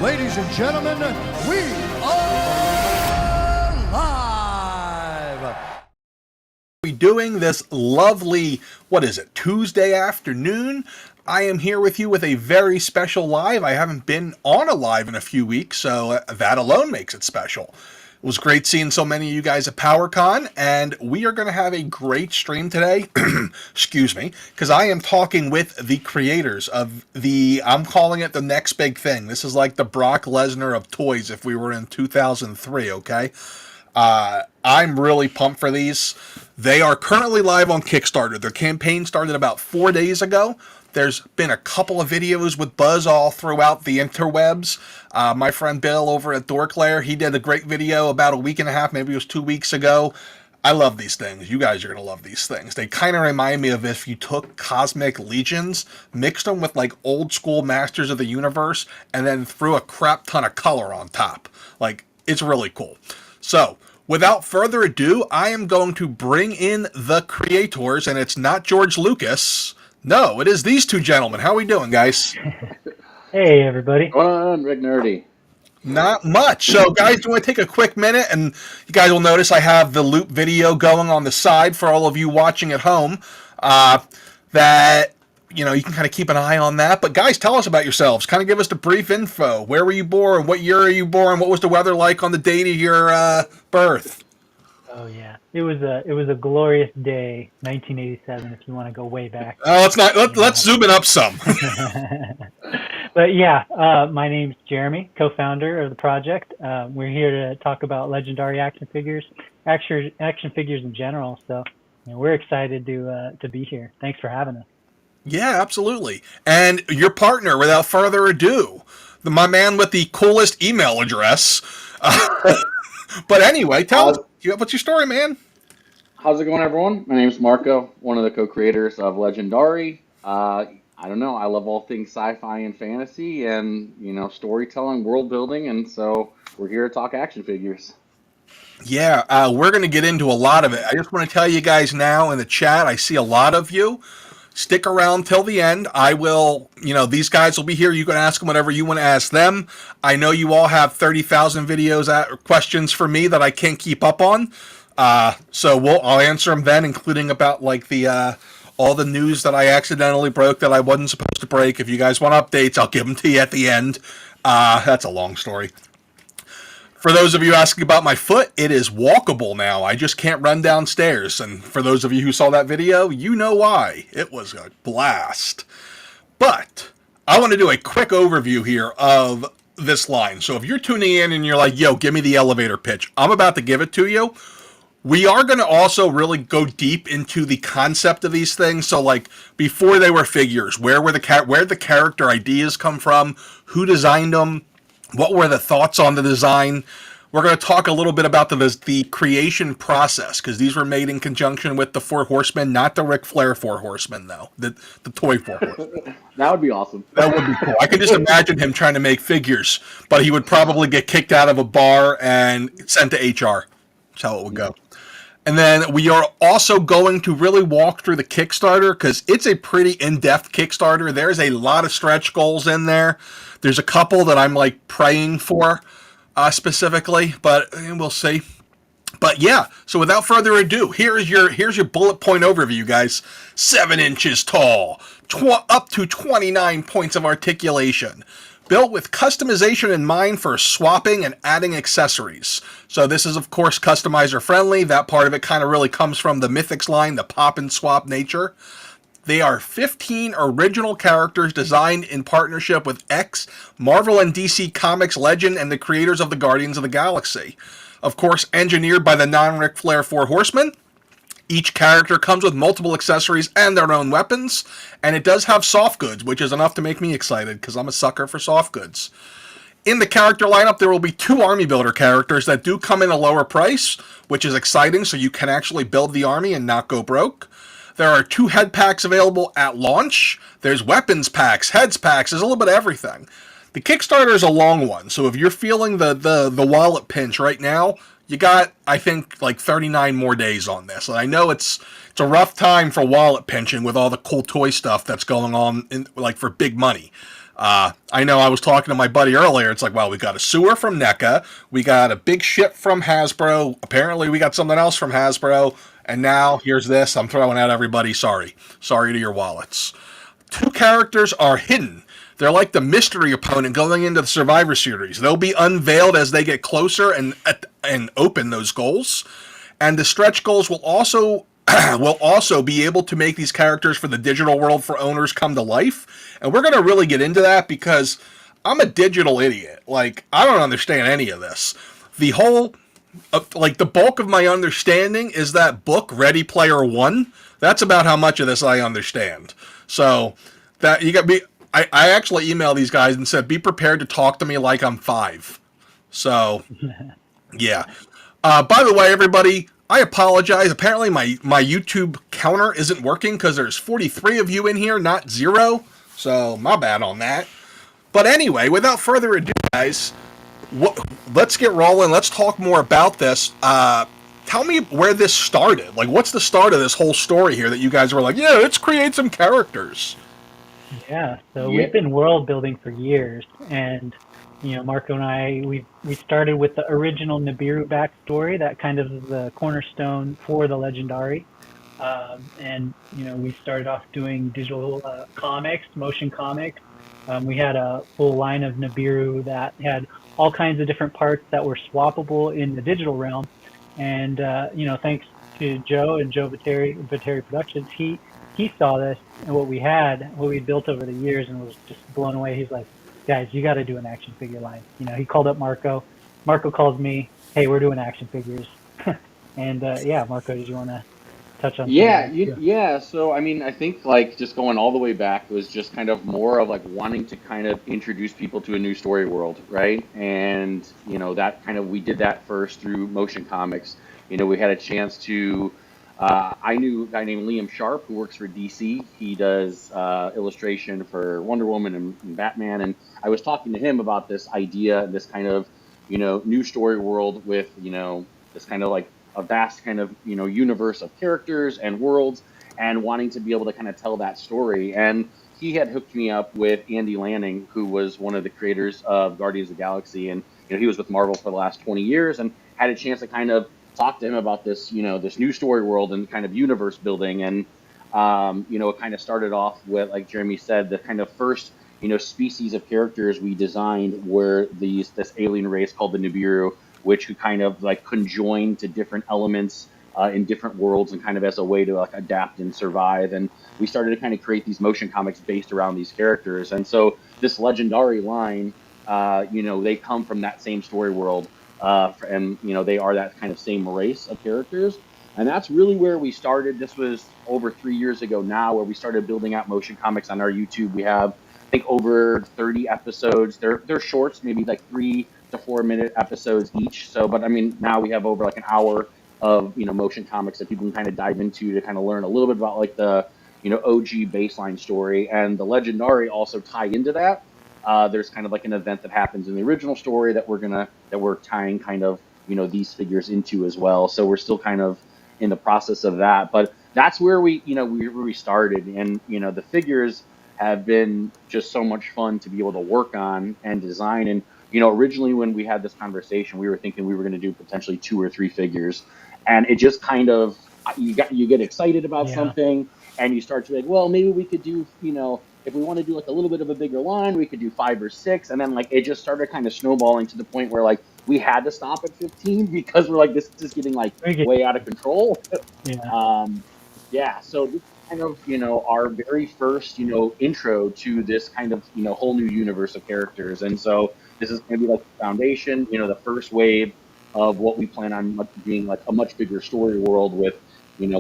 Ladies and gentlemen, we are live! We're doing this lovely, what is it, Tuesday afternoon? I am here with you with a very special live. I haven't been on a live in a few weeks, so that alone makes it special. It was great seeing so many of you guys at PowerCon, and we are going to have a great stream today, excuse me, because I am talking with the creators of I'm calling it the next big thing. This is like the Brock Lesnar of toys if we were in 2003, okay? I'm really pumped for these. They are currently live on Kickstarter. Their campaign started about 4 days ago. There's been a couple of videos with buzz all throughout the interwebs. My friend Bill over at Dorklair, he did a great video about a week and a half, maybe it was 2 weeks ago. I love these things. You guys are going to love these things. They kind of remind me of if you took Cosmic Legions, mixed them with like old school Masters of the Universe, and then threw a crap ton of color on top. Like, it's really cool. So, without further ado, I am going to bring in the creators, and it's not George Lucas. No, it is these two gentlemen. How are we doing, guys? Hey, everybody. What's going on, Legendari? Not much. So, guys, do you want to take a quick minute? And you guys will notice I have the loop video going on the side for all of you watching at home. That, you know, you can kind of keep an eye on that. But, guys, tell us about yourselves. Kind of give us the brief info. Where were you born? What year are you born? What was the weather like on the date of your birth? Oh yeah, it was a glorious day, 1987. If you want to go way back. Oh, let's zoom it up some. But yeah, my name's Jeremy, co-founder of the project. We're here to talk about Legendari action figures in general. So, you know, we're excited to be here. Thanks for having us. Yeah, absolutely. And your partner, without further ado, my man with the coolest email address. But anyway, tell us, what's your story, man? How's it going, everyone? My name's Marco, one of the co-creators of Legendari. I don't know, I love all things sci-fi and fantasy and, you know, storytelling, world building, and so we're here to talk action figures. Yeah, we're going to get into a lot of it. I just want to tell you guys now in the chat, I see a lot of you. Stick around till the end. I will, you know, these guys will be here. You can ask them whatever you want to ask them. I know you all have 30,000 questions for me that I can't keep up on. So I'll answer them then, including about like the all the news that I accidentally broke that I wasn't supposed to break. If you guys want updates, I'll give them to you at the end. That's a long story. For those of you asking about my foot, it is walkable now. I just can't run downstairs. And for those of you who saw that video, you know why. It was a blast. But I want to do a quick overview here of this line. So if you're tuning in and you're like, yo, give me the elevator pitch, I'm about to give it to you. We are going to also really go deep into the concept of these things. So like before they were figures, where did the character ideas come from? Who designed them? What were the thoughts on the design? We're going to talk a little bit about the creation process, because these were made in conjunction with the Four Horsemen, not the Ric Flair Four Horsemen, though. The toy Four Horsemen. That would be awesome. That would be cool. I can just imagine him trying to make figures, but he would probably get kicked out of a bar and sent to HR. That's how it would go. And then we are also going to really walk through the Kickstarter, because it's a pretty in-depth Kickstarter. There's a lot of stretch goals in there. There's a couple that I'm like praying for specifically, but we'll see. But yeah, so without further ado, here's your bullet point overview, guys. 7 inches tall, up to 29 points of articulation. Built with customization in mind for swapping and adding accessories. So this is, of course, customizer friendly. That part of it kind of really comes from the Mythics line, the pop and swap nature. They are 15 original characters designed in partnership with Marvel and DC Comics legend and the creators of the Guardians of the Galaxy. Of course, engineered by the non-Ric Flair Four Horsemen. Each character comes with multiple accessories and their own weapons, and it does have soft goods, which is enough to make me excited, because I'm a sucker for soft goods. In the character lineup, there will be 2 Army Builder characters that do come in a lower price, which is exciting, so you can actually build the army and not go broke. There are 2 head packs available at launch. There's weapons packs, heads packs, there's a little bit of everything. The Kickstarter is a long one, so if you're feeling the wallet pinch right now, you got, I think, like 39 more days on this. And I know it's a rough time for wallet pinching with all the cool toy stuff that's going on, like for big money. I know I was talking to my buddy earlier. It's like, well, we got a sewer from NECA, we got a big ship from Hasbro. Apparently, we got something else from Hasbro, and now here's this. I'm throwing at everybody. Sorry to your wallets. 2 characters are hidden. They're like the mystery opponent going into the Survivor Series. They'll be unveiled as they get closer and open those goals. And the stretch goals will also be able to make these characters for the digital world for owners come to life. And we're going to really get into that because I'm a digital idiot. Like, I don't understand any of this. The whole, the bulk of my understanding is that book, Ready Player One. That's about how much of this I understand. So, that you got me. I actually emailed these guys and said, be prepared to talk to me like I'm 5. So, yeah. By the way, everybody, I apologize. Apparently, my YouTube counter isn't working because there's 43 of you in here, not 0. So, my bad on that. But anyway, without further ado, guys, let's get rolling. Let's talk more about this. Tell me where this started. Like, what's the start of this whole story here that you guys were like, yeah, let's create some characters? Yeah, so we've been world building for years, and Marco and I, we started with the original Nibiru backstory, that kind of is the cornerstone for the Legendari, and we started off doing digital comics, motion comics. We had a full line of Nibiru that had all kinds of different parts that were swappable in the digital realm, and thanks to Joe and Joe Viteri Productions, he saw this and what we built over the years and was just blown away. He's like, guys, you got to do an action figure line. He called up Marco. Marco calls me, hey, we're doing action figures. And Marco, did you want to touch on? Yeah. So I mean, I think like just going all the way back was just kind of more of like wanting to kind of introduce people to a new story world, right? And that kind of we did that first through motion comics. We had a chance to. I knew a guy named Liam Sharp who works for DC. He does illustration for Wonder Woman and Batman. And I was talking to him about this idea, this kind of, new story world with, this kind of like a vast kind of, universe of characters and worlds and wanting to be able to kind of tell that story. And he had hooked me up with Andy Lanning, who was one of the creators of Guardians of the Galaxy. And, he was with Marvel for the last 20 years and had a chance to kind of talk to him about this, this new story world and kind of universe building. And, it kind of started off with, like Jeremy said, the kind of first, species of characters we designed were this alien race called the Nibiru, which could kind of like conjoin to different elements in different worlds and kind of as a way to like adapt and survive. And we started to kind of create these motion comics based around these characters. And so this Legendari line, they come from that same story world. And they are that kind of same race of characters, and that's really where we started. This was over 3 years ago now, where we started building out motion comics on our YouTube. We have, I think, over 30 episodes. They're shorts, maybe like 3 to 4 minute episodes each. So, but I mean, now we have over like an hour of motion comics that people can kind of dive into to kind of learn a little bit about like the OG baseline story, and the Legendari also tie into that. There's kind of like an event that happens in the original story that we're tying kind of these figures into as well. So we're still kind of in the process of that, but that's where we started, and the figures have been just so much fun to be able to work on and design. And originally when we had this conversation, we were thinking we were going to do potentially 2 or 3 figures, and it just kind of you get excited about something, and you start to be like, well, maybe we could do if we want to do like a little bit of a bigger line, we could do 5 or 6. And then like it just started kind of snowballing to the point where like we had to stop at 15 because we're like, this is just getting like way out of control. So this is kind of, our very first, intro to this kind of, whole new universe of characters. And so this is going to be like the foundation, the first wave of what we plan on being like a much bigger story world with,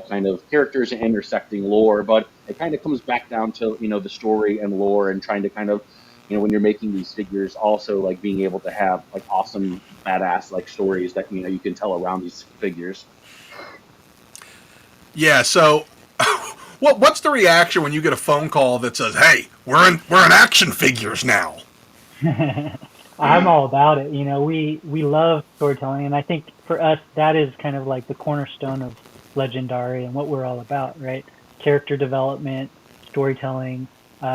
kind of characters and intersecting lore, but it kind of comes back down to, the story and lore and trying to kind of, when you're making these figures, also like being able to have like awesome, badass like stories that, you can tell around these figures. Yeah. So what's the reaction when you get a phone call that says, hey, we're in action figures now? I'm all about it. We love storytelling, and I think for us, that is kind of like the cornerstone of Legendari and what we're all about, right? Character development, storytelling,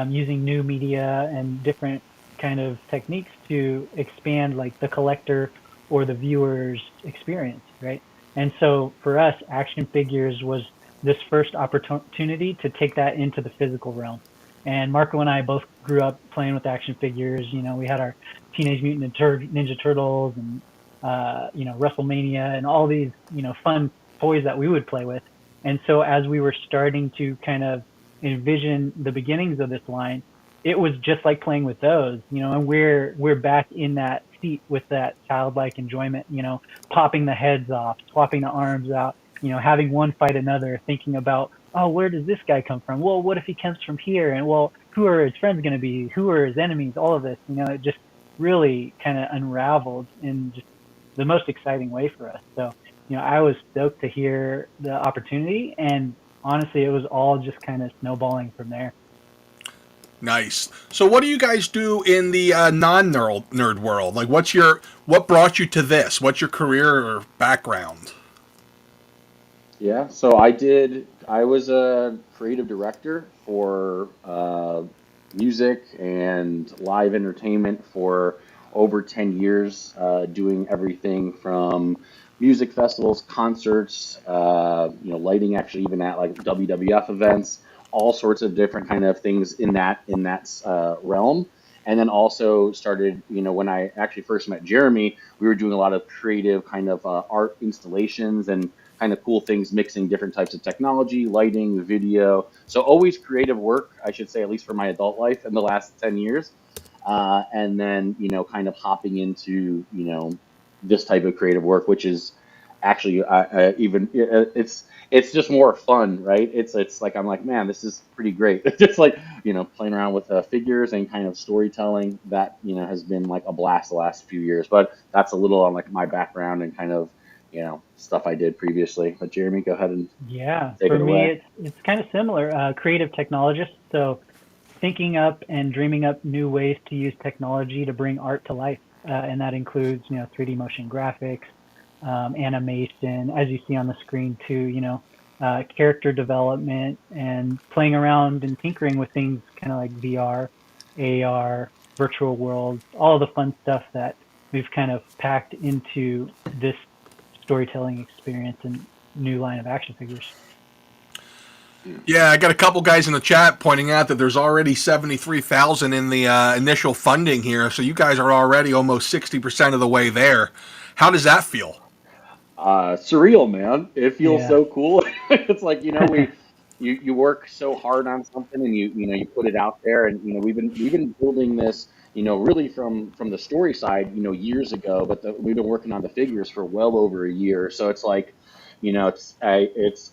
using new media and different kind of techniques to expand like the collector or the viewer's experience, right? And so for us, action figures was this first opportunity to take that into the physical realm. And Marco and I both grew up playing with action figures. You know, we had our Teenage Mutant Ninja Turtles and you know, WrestleMania and all these, you know, fun toys that we would play with. And so as we were starting to kind of envision the beginnings of this line, it was just like playing with those, you know, and we're back in that seat with that childlike enjoyment, you know, popping the heads off, swapping the arms out, you know, having one fight another, thinking about, oh, where does this guy come from? Well, what if he comes from here? And well, who are his friends going to be? Who are his enemies? All of this, you know, it just really kind of unraveled in just the most exciting way for us. So, you know, I was stoked to hear the opportunity, and honestly, it was all just kind of snowballing from there. Nice. So, what do you guys do in the non-nerd world? Like, what brought you to this? What's your career or background? Yeah, so I was a creative director for music and live entertainment for over 10 years, doing everything from music festivals, concerts, you know, lighting actually even at like WWF events, all sorts of different kind of things in that realm. And then also started, you know, when I actually first met Jeremy, we were doing a lot of creative kind of art installations and kind of cool things, mixing different types of technology, lighting, video. So always creative work, I should say, at least for my adult life in the last 10 years. And then, you know, kind of hopping into, you know, this type of creative work, which is actually it's just more fun, right? It's like I'm like, man, this is pretty great. It's just like, you know, playing around with figures and kind of storytelling that, you know, has been like a blast the last few years. But that's a little on like my background and kind of, you know, stuff I did previously. But Jeremy, go ahead and Yeah, take for it me, away. it's kind of similar. Creative technologist, so thinking up and dreaming up new ways to use technology to bring art to life, and that includes, you know, 3D motion graphics, animation, as you see on the screen too. You know, character development and playing around and tinkering with things kind of like VR, AR, virtual worlds, all the fun stuff that we've kind of packed into this storytelling experience and new line of action figures. Yeah, I got a couple guys in the chat pointing out that there's already 73,000 in the initial funding here, so you guys are already almost 60% of the way there. How does that feel? Surreal, man. It feels Yeah. so cool. It's like, you know, you work so hard on something and you know you put it out there, and you know we've been building this, you know, really from the story side, you know, years ago, but we've been working on the figures for well over a year. So it's like, you know, it's it's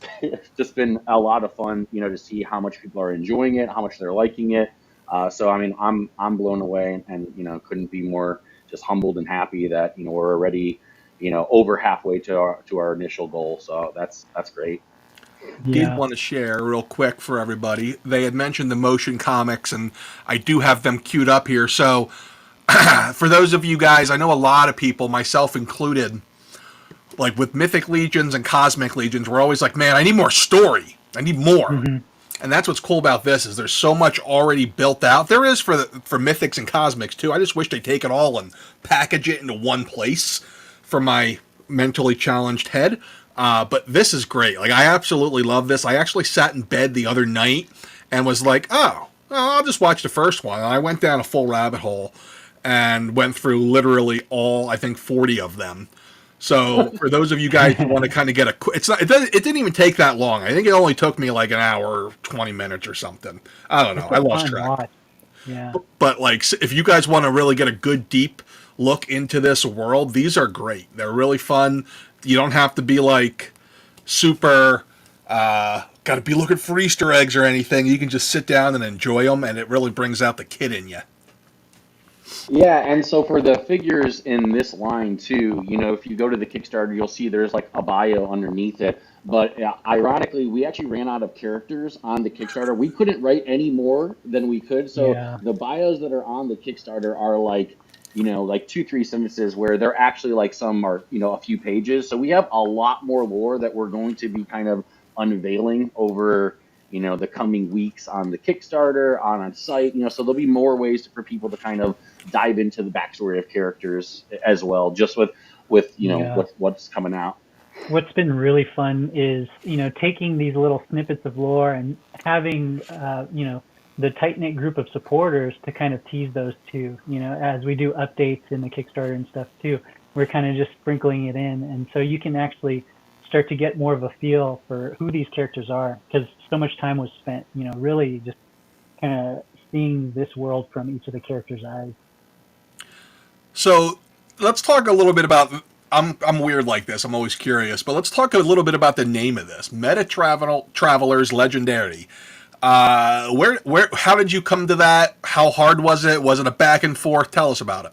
just been a lot of fun, you know, to see how much people are enjoying it, how much they're liking it. So I mean, I'm blown away, and you know, couldn't be more just humbled and happy that, you know, we're already, you know, over halfway to our initial goal. So that's great. Did Yeah. want to share real quick for everybody. They had mentioned the motion comics, and I do have them queued up here. So, for those of you guys, I know a lot of people, myself included, like with Mythic Legions and Cosmic Legions, we're always like, man, I need more story. I need more. Hmm. And that's what's cool about this is there's so much already built out. There is for Mythics and Cosmics too. I just wish they take it all and package it into one place for my mentally challenged head. But this is great. Like I absolutely love this. I actually sat in bed the other night and was like, oh, well, I'll just watch the first one. And I went down a full rabbit hole and went through literally all, I think, 40 of them. So for those of you guys who want to kind of get it didn't even take that long. I think it only took me like an hour or 20 minutes or something. I don't know. It's I a lost fun track. watch. Yeah. But like, if you guys want to really get a good deep look into this world, these are great. They're really fun. You don't have to be like super got to be looking for Easter eggs or anything. You can just sit down and enjoy them, and it really brings out the kid in you. Yeah, and so for the figures in this line too, you know, if you go to the Kickstarter, you'll see there's like a bio underneath it. But ironically, we actually ran out of characters on the Kickstarter. We couldn't write any more than we could. So Yeah. the bios that are on the Kickstarter are like, you know, like 2, 3 sentences where they're actually like some are, you know, a few pages. So we have a lot more lore that we're going to be kind of unveiling over, the coming weeks on the Kickstarter, on our site. So there'll be more ways for people to kind of dive into the backstory of characters as well, just with Yeah. what's coming out. What's been really fun is, taking these little snippets of lore and having, the tight-knit group of supporters to kind of tease those too, as we do updates in the Kickstarter and stuff too. We're kind of just sprinkling it in. And so you can actually start to get more of a feel for who these characters are, because so much time was spent, really just kind of seeing this world from each of the characters' eyes. So let's talk a little bit about. I'm weird like this. I'm always curious, but let's talk a little bit about the name of this, Travelers Legendari. How did you come to that? How hard was it? Was it a back and forth? Tell us about it.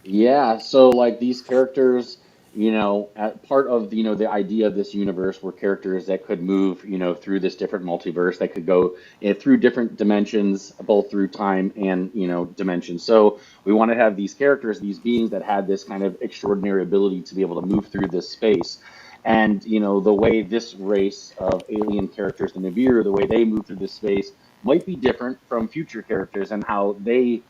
Yeah, so like these characters, part of the idea of this universe were characters that could move, through this different multiverse, that could go through different dimensions, both through time and dimensions. So we want to have these characters, these beings that had this kind of extraordinary ability to be able to move through this space. And the way this race of alien characters, the Nibiru, the way they move through this space might be different from future characters and how they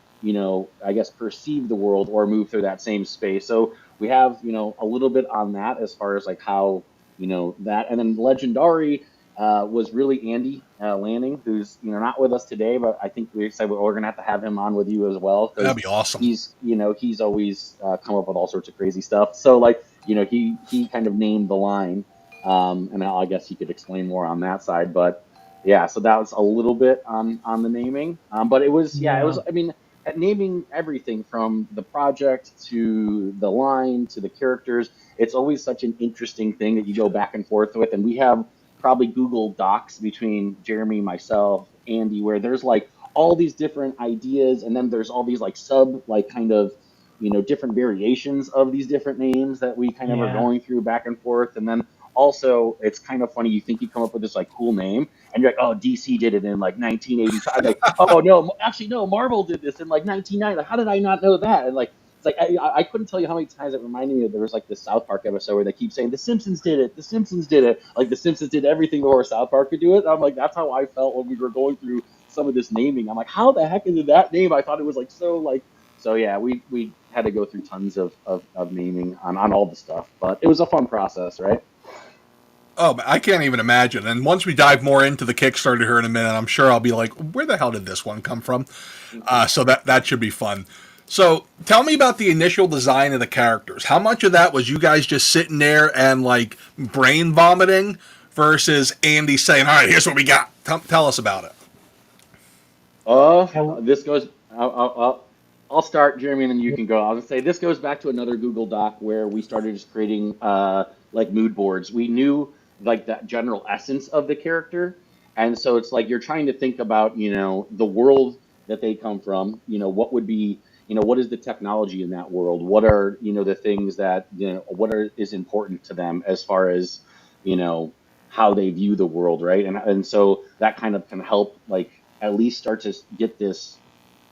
I guess perceive the world or move through that same space. So we have, a little bit on that as far as like how, that. And then Legendari was really Andy Lanning, who's, not with us today, but I think we said we're going to have him on with you as well. That'd be awesome. He's always come up with all sorts of crazy stuff. So like, he kind of named the line. And I guess he could explain more on that side, but yeah, so that was a little bit on the naming. But it was, at naming everything from the project to the line to the characters, it's always such an interesting thing that you go back and forth with. And we have probably Google Docs between Jeremy, myself, Andy, where there's like all these different ideas, and then there's all these like kind of different variations of these different names that we kind of are going through back and forth. And then also, it's kind of funny. You think you come up with this like cool name, and you're like, "Oh, DC did it in like 1985." Like, "Oh no, actually no, Marvel did this in like 1990." Like, how did I not know that? And like, it's like I couldn't tell you how many times it reminded me of. There was like this South Park episode where they keep saying, "The Simpsons did it. The Simpsons did it." Like the Simpsons did everything before South Park could do it. And I'm like, that's how I felt when we were going through some of this naming. I'm like, how the heck is that name? I thought it was like so like. So yeah, we had to go through tons of naming on all the stuff, but it was a fun process, right? Oh, I can't even imagine. And once we dive more into the Kickstarter here in a minute, I'm sure I'll be like, where the hell did this one come from? So that should be fun. So tell me about the initial design of the characters. How much of that was you guys just sitting there and like brain vomiting versus Andy saying, all right, here's what we got. Tell us about it. This goes, I'll start, Jeremy, and then you can go. I'll just say this goes back to another Google Doc where we started just creating like mood boards. We knew like that general essence of the character, and so it's like you're trying to think about the world that they come from. What would be what is the technology in that world? What are the things that is important to them as far as how they view the world, right? And so that kind of can help like at least start to get this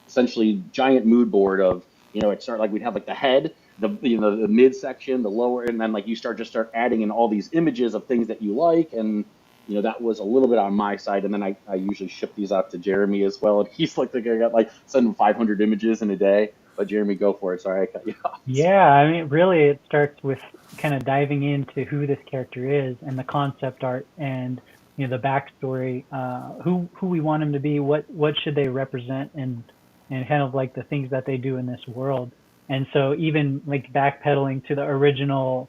essentially giant mood board of it start like we'd have like the head, the the midsection, the lower, and then like you start adding in all these images of things that you like. And that was a little bit on my side, and then I usually ship these out to Jeremy as well, and he's like the guy got like sending 500 images in a day. But Jeremy, go for it. Sorry, I cut you off. Yeah, I mean, really, it starts with kind of diving into who this character is and the concept art and the backstory, who we want him to be, what should they represent, and kind of like the things that they do in this world. And so even like backpedaling to the original,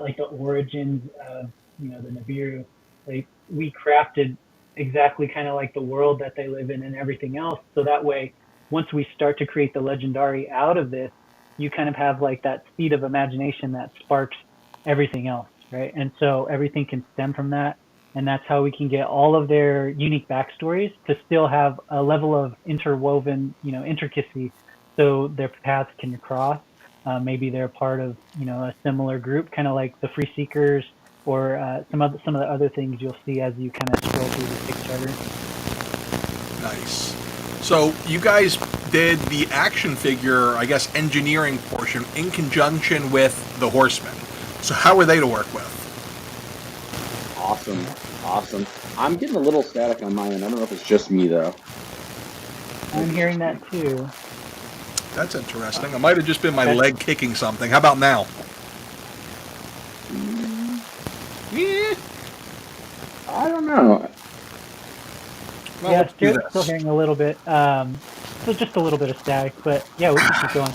like the origins of the Nibiru, like we crafted exactly kind of like the world that they live in and everything else. So that way, once we start to create the Legendari out of this, you kind of have like that seed of imagination that sparks everything else, right? And so everything can stem from that. And that's how we can get all of their unique backstories to still have a level of interwoven, intricacy, so their paths can cross. Maybe they're part of, a similar group, kind of like the Free Seekers or some of the other things you'll see as you kind of scroll through the Kickstarter. Nice. So you guys did the action figure, I guess, engineering portion in conjunction with the Horsemen. So how were they to work with? Awesome. I'm getting a little static on my end. I don't know if it's just me though. I'm hearing that too. That's interesting. It might have just been my Okay. leg kicking something. How about now? Yeah, I don't know. Well, Yeah, let's do still this. hearing a little bit. So just a little bit of static, but yeah, we can keep going.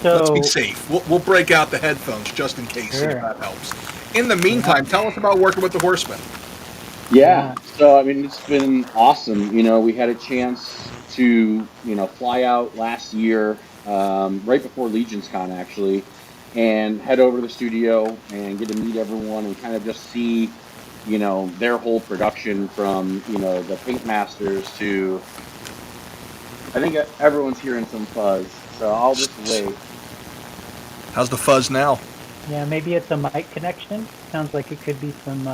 Let's be So safe. We'll break out the headphones just in case, see if sure. that helps. In the meantime, tell us about working with the Horsemen. Yeah, Yeah. so I mean, it's been awesome. We had a chance to, fly out last year, right before LegionsCon actually, and head over to the studio and get to meet everyone and kind of just see, their whole production from, the paint masters to, I think everyone's hearing some fuzz, so I'll just wait. How's the fuzz now? Yeah, maybe it's a mic connection. Sounds like it could be some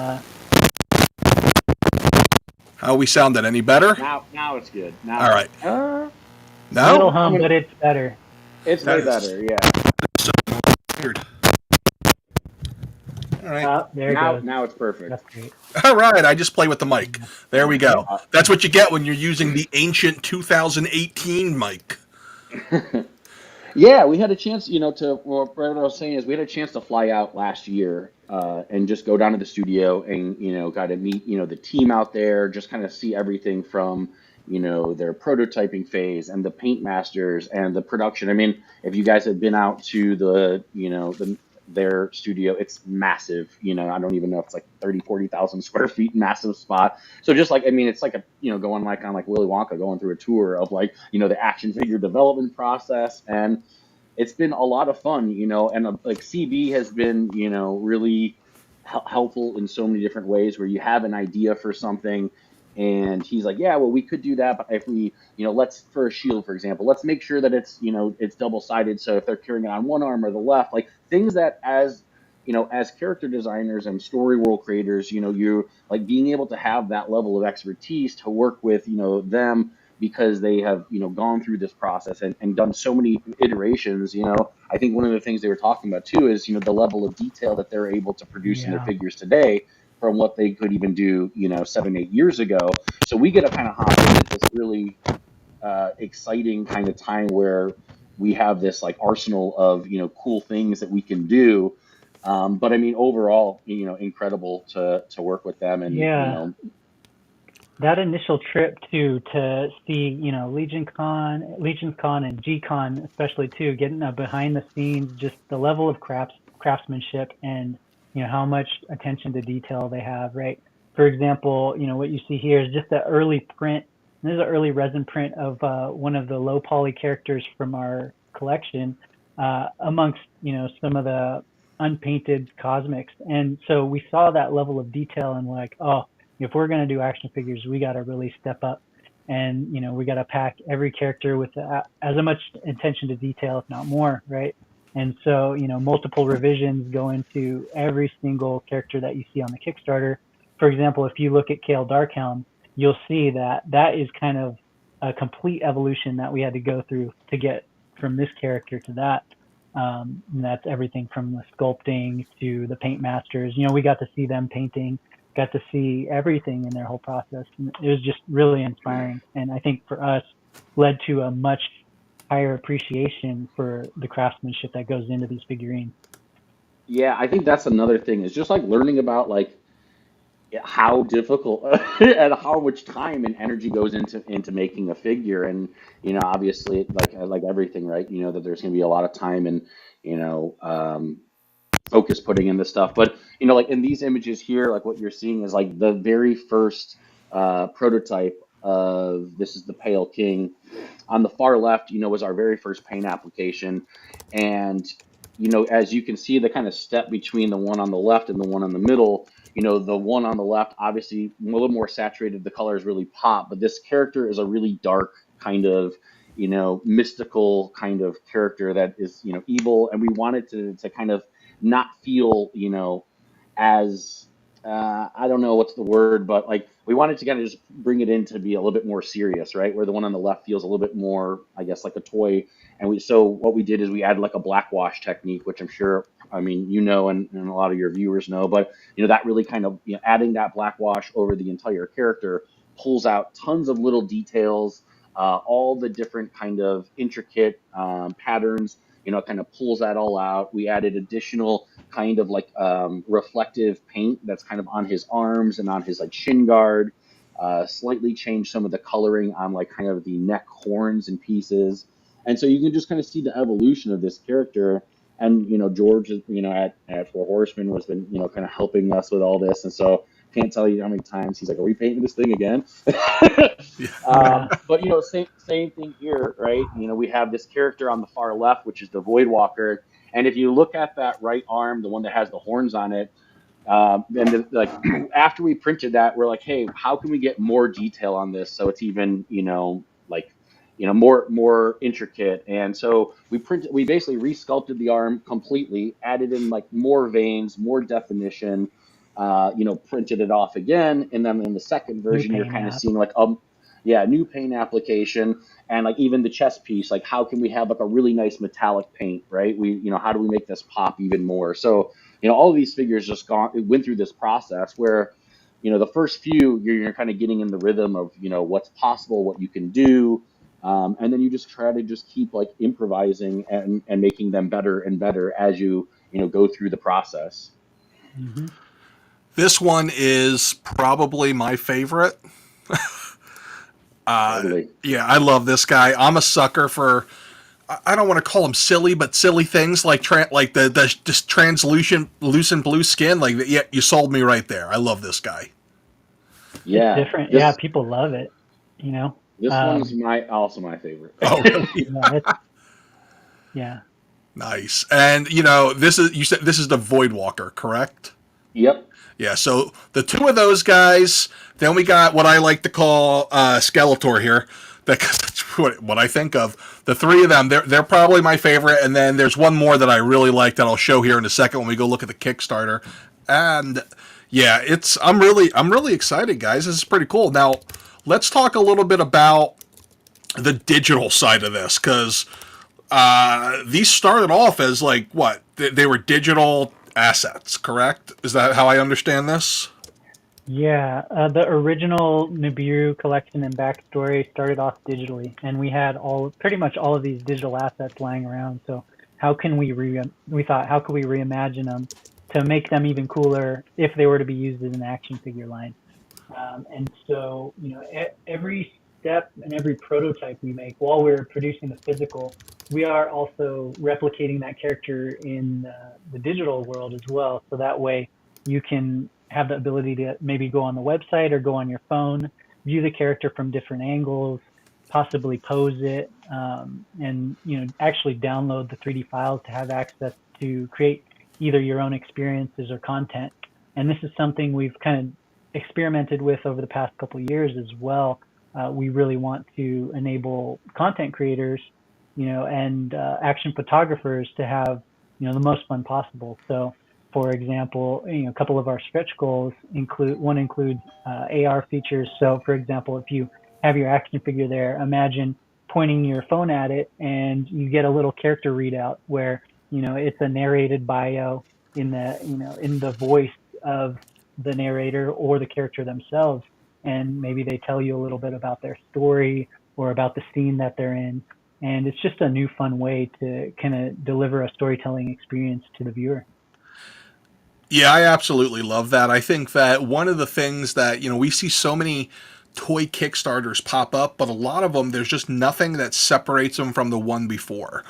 How we sounded? Any better? Now it's good. All right. little No? hum, Coming, but it's better. it's way That is better, yeah. so weird. All right. Oh, there it Now, goes. now it's perfect. That's great. All right. I just play with the mic. There we go. Uh, That's what you get when you're using the ancient 2018 mic. Yeah, we had a chance, well, what I was saying is we had a chance to fly out last year and just go down to the studio and, got to meet, the team out there, just kind of see everything from, their prototyping phase and the paint masters and the production. I mean, if you guys have been out to their studio, it's massive. I don't even know if it's like 30, 40,000 square feet, massive spot. So just like, I mean, it's like going like on like Willy Wonka, going through a tour of like, the action figure development process. And it's been a lot of fun, and like CB has been, really helpful in so many different ways where you have an idea for something and he's like, yeah, well, we could do that. But if we, let's, for a shield, for example, let's make sure that it's, it's double sided. So if they're carrying it on one arm or the left, like things that as character designers and story world creators, you're like being able to have that level of expertise to work with, them because they have, gone through this process and done so many iterations. I think one of the things they were talking about too is, the level of detail that they're able to produce in their Yeah. figures today from what they could even do, 7, 8 years ago. So we get to kind of hop into this really exciting kind of time where we have this like arsenal of, cool things that we can do. But I mean, overall, incredible to work with them and, Yeah. That initial trip to see, LegionsCon and GCon especially too, getting a behind the scenes, just the level of craftsmanship and how much attention to detail they have, right? For example, what you see here is just the early print. This is an early resin print of one of the low poly characters from our collection, amongst some of the unpainted cosmics, and so we saw that level of detail and we're like, oh, if we're going to do action figures, we got to really step up and, we got to pack every character with as much attention to detail, if not more, right? And so, multiple revisions go into every single character that you see on the Kickstarter. For example, if you look at Kale Darkhelm, you'll see that that is kind of a complete evolution that we had to go through to get from this character to that. And that's everything from the sculpting to the paint masters. We got to see them painting, got to see everything in their whole process. And it was just really inspiring. And I think for us, led to a much higher appreciation for the craftsmanship that goes into these figurines. Yeah, I think that's another thing is just like learning about like how difficult and how much time and energy goes into making a figure. And obviously like everything, right, that there's going to be a lot of time and focus putting in this stuff. But like in these images here, like what you're seeing is like the very first prototype of this is the Pale King. On the far left, was our very first paint application. And as you can see, the kind of step between the one on the left and the one on the middle, the one on the left, obviously a little more saturated, the colors really pop, but this character is a really dark kind of, mystical kind of character that is, evil. And we wanted to kind of not feel, as I don't know what's the word, but like we wanted to kind of just bring it in to be a little bit more serious, right? Where the one on the left feels a little bit more, I guess, like a toy. And so what we did is we added like a black wash technique, which I'm sure, I mean, and a lot of your viewers know, but that really kind of, adding that black wash over the entire character pulls out tons of little details, all the different kind of intricate patterns, it kind of pulls that all out. We added additional kind of like reflective paint that's kind of on his arms and on his like shin guard. Slightly changed some of the coloring on like kind of the neck horns and pieces. And so you can just kind of see the evolution of this character. And, George, at Four Horsemen was been, kind of helping us with all this. And so can't tell you how many times he's like, are we painting this thing again? But, same thing here, right? We have this character on the far left, which is the Voidwalker. And if you look at that right arm, the one that has the horns on it, after we printed that, we're like, hey, how can we get more detail on this so it's even, more intricate? And so we basically resculpted the arm completely, added in like more veins, more definition, printed it off again, and then in the second version, you're kind of seeing like new paint application, and like even the chest piece, like how can we have like a really nice metallic paint, right? How do we make this pop even more? So all of these figures went through this process where the first few you're kind of getting in the rhythm of what's possible, what you can do, and then you just try to just keep like improvising and making them better and better as you go through the process. Mm-hmm. This one is probably my favorite. Totally. Yeah, I love this guy. I'm a sucker for, I don't want to call them silly, but silly things like the just translucent blue skin. Like, yeah, you sold me right there. I love this guy. Yeah, it's different. People love it. This one's also my favorite. Oh, really? Yeah. Nice. And you said this is the Voidwalker, correct? Yep. Yeah, so the two of those guys, then we got what I like to call Skeletor here. That's what I think of. The three of them, they're probably my favorite, and then there's one more that I really like that I'll show here in a second when we go look at the Kickstarter. And yeah, I'm really excited, guys. This is pretty cool. Now, let's talk a little bit about the digital side of this, because these started off as like what? They were digital assets, correct? Is that how I understand this? Yeah, the original Nibiru collection and backstory started off digitally, and we had pretty much all of these digital assets lying around. So how can we thought, how could we reimagine them to make them even cooler if they were to be used as an action figure line? And so, every step and every prototype we make while we're producing the physical, we are also replicating that character in the digital world as well. So that way you can have the ability to maybe go on the website or go on your phone, view the character from different angles, possibly pose it, and actually download the 3D files to have access to create either your own experiences or content. And this is something we've kind of experimented with over the past couple of years as well. We really want to enable content creators, and action photographers to have, the most fun possible. So, for example, a couple of our stretch goals includes AR features. So, for example, if you have your action figure there, imagine pointing your phone at it and you get a little character readout where, it's a narrated bio in the voice of the narrator or the character themselves. And maybe they tell you a little bit about their story or about the scene that they're in. And it's just a new fun way to kind of deliver a storytelling experience to the viewer. Yeah, I absolutely love that. I think that one of the things that, we see so many toy Kickstarters pop up, but a lot of them, there's just nothing that separates them from the one before.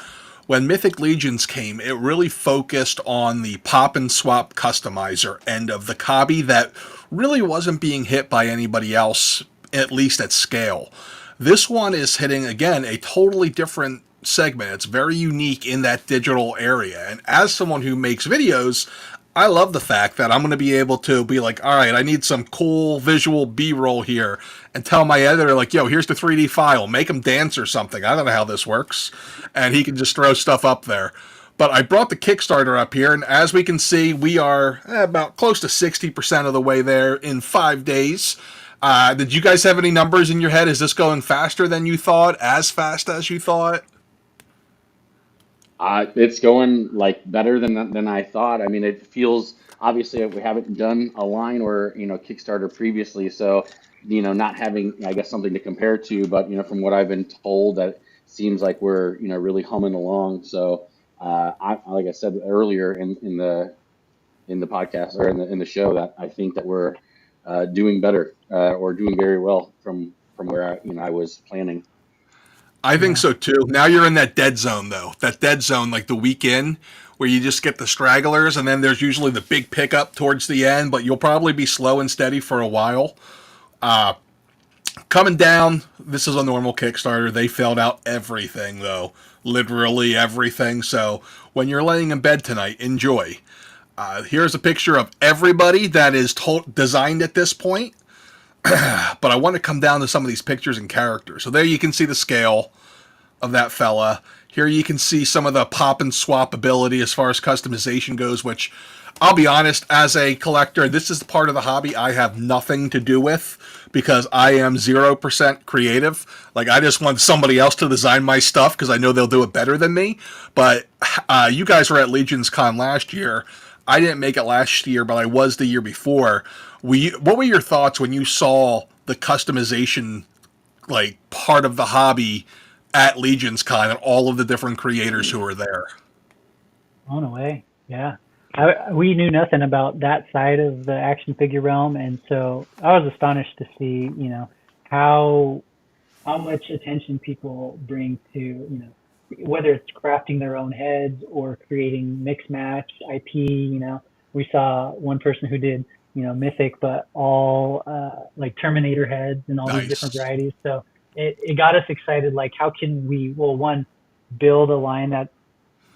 When Mythic Legions came, it really focused on the pop and swap customizer end of the hobby that really wasn't being hit by anybody else, at least at scale. This one is hitting, again, a totally different segment. It's very unique in that digital area. And as someone who makes videos, I love the fact that I'm going to be able to be like, all right, I need some cool visual B-roll here, and tell my editor, like, yo, here's the 3D file, make them dance or something. I don't know how this works. And he can just throw stuff up there. But I brought the Kickstarter up here, and as we can see, we are about close to 60% of the way there in 5 days. Did you guys have any numbers in your head? Is this going faster than you thought? As fast as you thought? It's going like better than I thought. I mean, it feels obviously we haven't done a line or Kickstarter previously, so not having I guess something to compare to, but from what I've been told, that seems like we're really humming along. So like I said earlier in the podcast or in the show, that I think that we're doing better or doing very well from where I was planning. I think Yeah. so too. Now you're in that dead zone though. That dead zone, like the weekend, where you just get the stragglers, and then there's usually the big pickup towards the end. But you'll probably be slow and steady for a while. Coming down, this is a normal Kickstarter. They filled out everything though, literally everything. So when you're laying in bed tonight, enjoy. Here's a picture of everybody that is designed at this point. But I want to come down to some of these pictures and characters. So there you can see the scale of that fella. Here you can see some of the pop and swap ability as far as customization goes, which I'll be honest, as a collector, this is the part of the hobby I have nothing to do with because I am 0% creative. Like, I just want somebody else to design my stuff because I know they'll do it better than me. But you guys were at LegionsCon last year. I didn't make it last year, but I was the year before. What were your thoughts when you saw the customization, like, part of the hobby at LegionsCon and all of the different creators who were there? Blown away. Yeah. We knew nothing about that side of the action figure realm, and so I was astonished to see, how much attention people bring to, whether it's crafting their own heads or creating mix match IP. We saw one person who did, mythic, but all like Terminator heads and all these different Nice. varieties. So it got us excited. Like, how can we, well, one, build a line that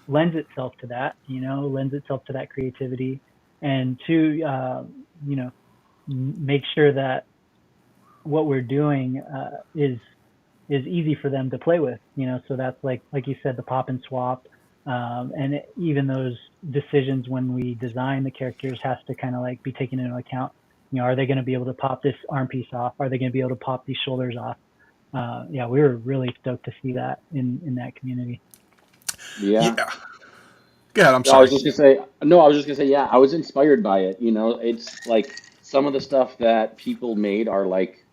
lends itself to that, lends itself to that creativity, and two, make sure that what we're doing is easy for them to play with, so that's like you said, the pop and swap, and even those decisions when we design the characters has to kind of like be taken into account. Are they going to be able to pop this arm piece off? Are they going to be able to pop these shoulders off? Yeah, we were really stoked to see that in that community. Yeah. Yeah. Go ahead, I'm No, I was sorry. just gonna say, no, I was just gonna say, yeah, I was inspired by it. It's like some of the stuff that people made are like,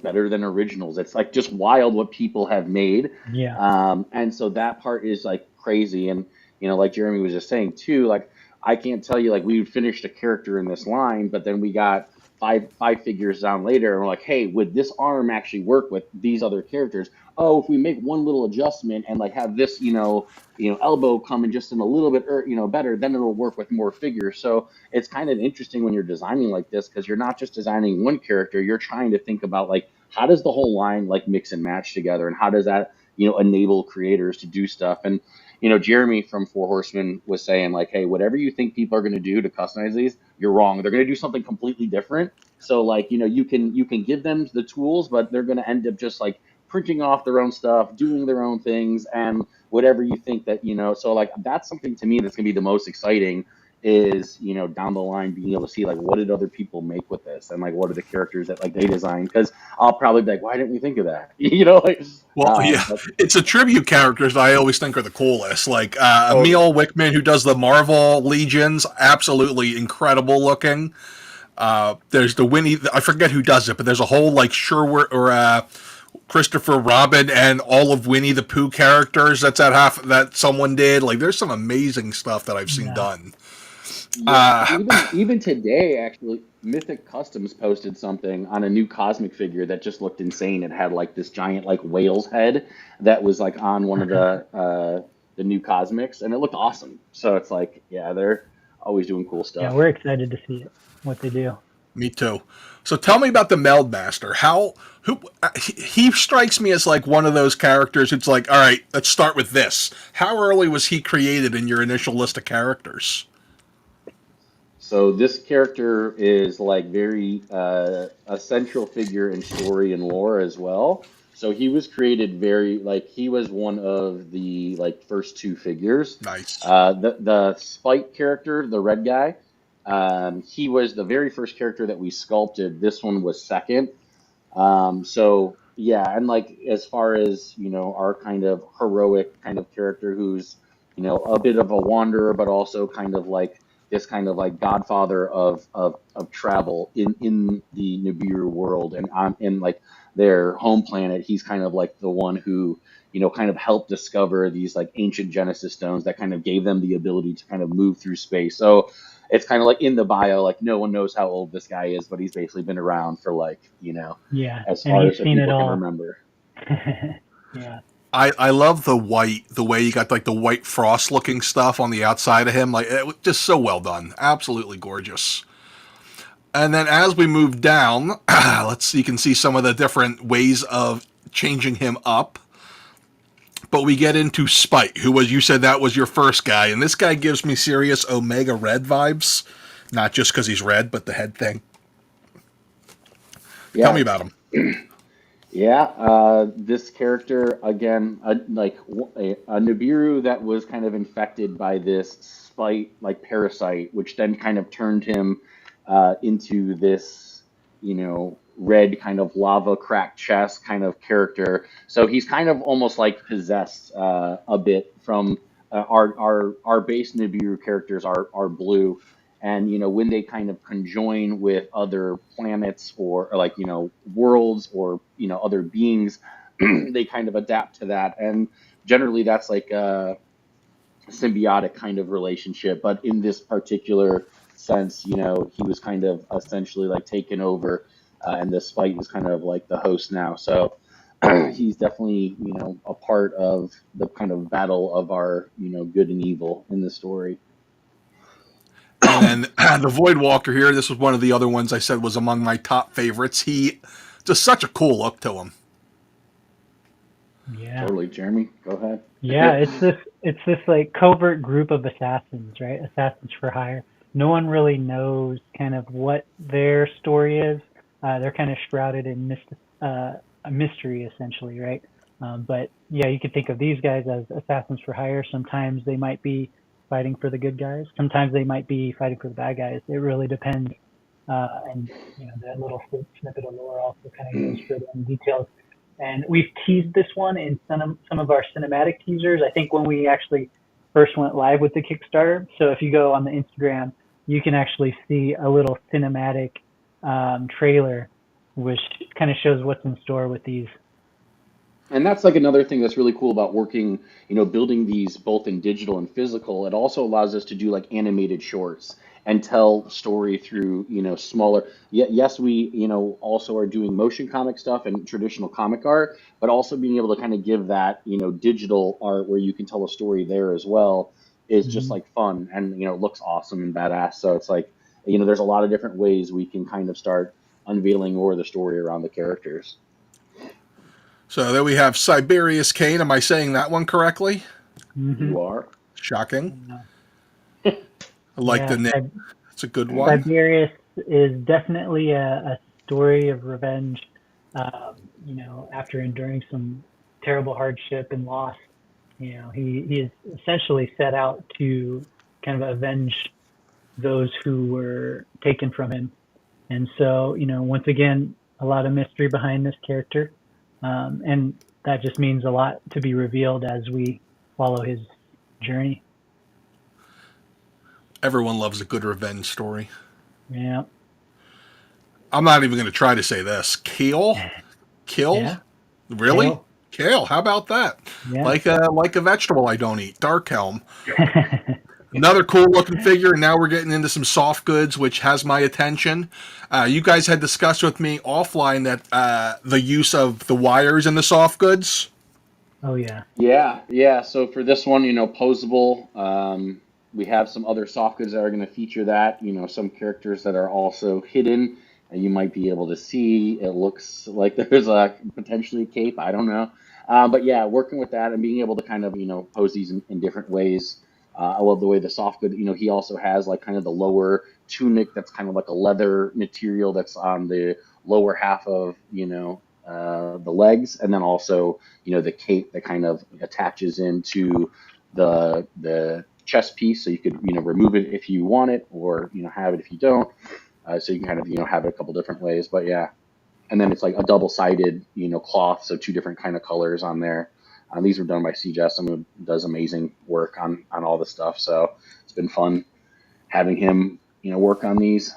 better than originals. It's like just wild what people have made. Yeah. And so that part is like crazy. And, like Jeremy was just saying too, like I can't tell you, like we finished a character in this line, but then we got five figures down later and we're like, hey, would this arm actually work with these other characters? Oh, if we make one little adjustment and like have this, elbow come in just in a little bit, better, then it'll work with more figures. So it's kind of interesting when you're designing like this because you're not just designing one character, you're trying to think about like how does the whole line like mix and match together, and how does that enable creators to do stuff. And Jeremy from Four Horsemen was saying like, hey, whatever you think people are going to do to customize these, you're wrong. They're going to do something completely different. So like you can give them the tools, but they're going to end up just like printing off their own stuff, doing their own things, and whatever you think that so like that's something to me that's gonna be the most exciting is down the line being able to see like what did other people make with this, and like what are the characters that like they designed, because I'll probably be like, why didn't we think of that? Like Well, yeah, but, it's a tribute characters that I always think are the coolest. Like totally. Emil Wickman, who does the Marvel Legions, absolutely incredible looking. There's the Winnie, I forget who does it, but there's a whole like Sherwood or Christopher Robin and all of Winnie the Pooh characters. That's that someone did. Like, there's some amazing stuff that I've seen Yeah. done. Yeah, even today, actually, Mythic Customs posted something on a new Cosmic figure that just looked insane. It had like this giant like whale's head that was like on one of the new Cosmics, and it looked awesome. So it's like, yeah, they're always doing cool Yeah, stuff. we're excited to see it, what they do. Me too. So tell me about the Meldmaster. He strikes me as like one of those characters. It's like, all right, let's start with this. How early was he created in your initial list of characters? So this character is like very a central figure in story and lore as well. So he was created very like he was one of the like first two figures. Nice. The Spite character, the red guy. He was the very first character that we sculpted. This one was second. So yeah, and like as far as our kind of heroic kind of character who's a bit of a wanderer, but also kind of like this kind of like godfather of travel in the Nibiru world and on in like their home planet. He's kind of like the one who kind of helped discover these like ancient Genesis stones that kind of gave them the ability to kind of move through space. So it's kind of like in the bio, like no one knows how old this guy is, but he's basically been around for like, Yeah, as and far he's as seen it people can all. remember. Yeah. I love the way you got like the white frost looking stuff on the outside of him. Like it was just so well done. Absolutely gorgeous. And then as we move down, let's see, you can see some of the different ways of changing him up. But we get into Spite, who was, you said that was your first guy. And this guy gives me serious Omega Red vibes. Not just because he's red, but the head thing. Tell Yeah, me about him. yeah. This character again, a Nibiru that was kind of infected by this spite, like parasite, which then kind of turned him into this, red kind of lava cracked chest kind of character. So he's kind of almost like possessed a bit from our base Nibiru characters are blue. And when they kind of conjoin with other planets or like worlds or other beings, they kind of adapt to that. And generally, that's like a symbiotic kind of relationship. But in this particular sense, he was kind of essentially like taken over, and this fight is kind of like the host now. So he's definitely a part of the kind of battle of our good and evil in the story. And then the Void Walker here, this was one of the other ones I said was among my top favorites. He just such a cool look to him. Yeah. Totally, Jeremy. Go ahead. Yeah, it's this like covert group of assassins, right? Assassins for hire. No one really knows kind of what their story is. They're kind of shrouded in a mystery, essentially, right? But yeah, you could think of these guys as assassins for hire. Sometimes they might be fighting for the good guys. Sometimes they might be fighting for the bad guys. It really depends. And that little snippet of lore also kind of goes further in details. And we've teased this one in some of our cinematic teasers. I think when we actually first went live with the Kickstarter. So if you go on the Instagram, you can actually see a little cinematic trailer, which kind of shows what's in store with these. And that's like another thing that's really cool about working, building these both in digital and physical. It also allows us to do like animated shorts and tell story through, smaller. Yes, we, also are doing motion comic stuff and traditional comic art, but also being able to kind of give that, digital art where you can tell a story there as well is just Mhm. like fun and, looks awesome and badass. So it's like, there's a lot of different ways we can kind of start unveiling more of the story around the characters. So then we have Siberius Kane. Am I saying that one correctly? Mhm. You are. Shocking. Yeah. I like the Yeah. name. It's a good one. Siberius is definitely a story of revenge. After enduring some terrible hardship and loss, he is essentially set out to kind of avenge those who were taken from him. And so, once again, a lot of mystery behind this character, and that just means a lot to be revealed as we follow his journey. Everyone loves a good revenge story. Yeah, I'm not even going to try to say this. Kale? Kill? yeah, Really? Kale. Kale, how about that? Yeah. Like a vegetable I don't eat. Darkhelm. Another cool looking figure, and now we're getting into some soft goods, which has my attention. You guys had discussed with me offline that the use of the wires in the soft goods. Oh yeah. Yeah. So for this one, posable. We have some other soft goods that are going to feature that. Some characters that are also hidden, and you might be able to see. It looks like there's a potentially a cape. I don't know, but yeah, working with that and being able to kind of pose these in different ways. I love the way the soft good. He also has like kind of the lower tunic that's kind of like a leather material that's on the lower half of the legs, and then also the cape that kind of attaches into the chest piece, so you could remove it if you want it, or have it if you don't. So you can kind of have it a couple different ways. But yeah, and then it's like a double-sided cloth, so two different kind of colors on there. These were done by CJ, who does amazing work on all the stuff. So it's been fun having him work on these.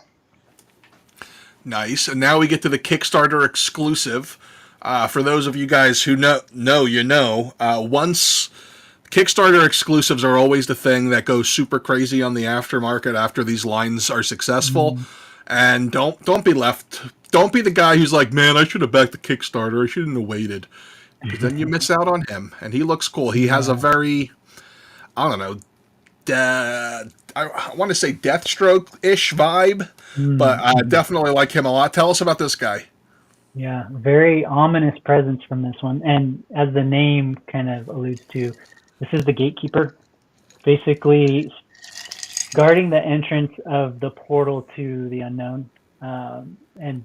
Nice. And now we get to the Kickstarter exclusive. For those of you guys who know, once Kickstarter exclusives are always the thing that goes super crazy on the aftermarket after these lines are successful. And don't be the guy who's like, man, I should have backed the Kickstarter. I shouldn't have waited. Because then you miss out on him. And he looks cool. He has a very, I don't know, I want to say Deathstroke-ish vibe, but I definitely like him a lot. Tell us about this guy. Yeah, very ominous presence from this one. And as the name kind of alludes to, this is the Gatekeeper, basically guarding the entrance of the portal to the unknown. And,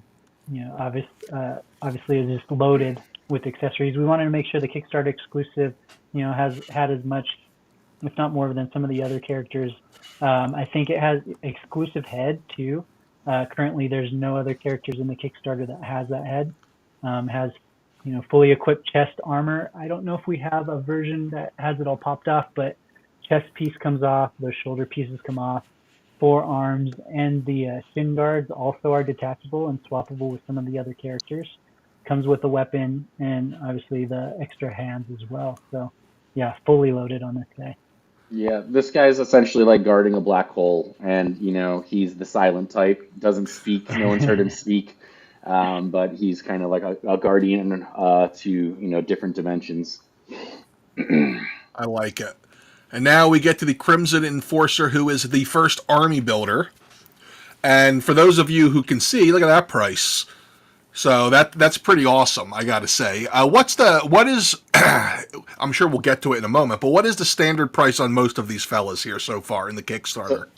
obviously is just loaded with accessories. We wanted to make sure the Kickstarter exclusive, has had as much, if not more than some of the other characters. I think it has exclusive head too. Currently, there's no other characters in the Kickstarter that has that head. Has fully equipped chest armor. I don't know if we have a version that has it all popped off, but chest piece comes off, those shoulder pieces come off, forearms, and the shin guards also are detachable and swappable with some of the other characters. Comes with a weapon and obviously the extra hands as well. So yeah, fully loaded on this guy. Yeah, this guy's essentially like guarding a black hole, and he's the silent type, doesn't speak, no one's heard him speak, but he's kind of like a guardian to different dimensions. I like it. And now we get to the Crimson Enforcer, who is the first army builder. And for those of you who can see, look at that price. So that's pretty awesome, I gotta say. What is? I'm sure we'll get to it in a moment, but what is the standard price on most of these fellas here so far in the Kickstarter?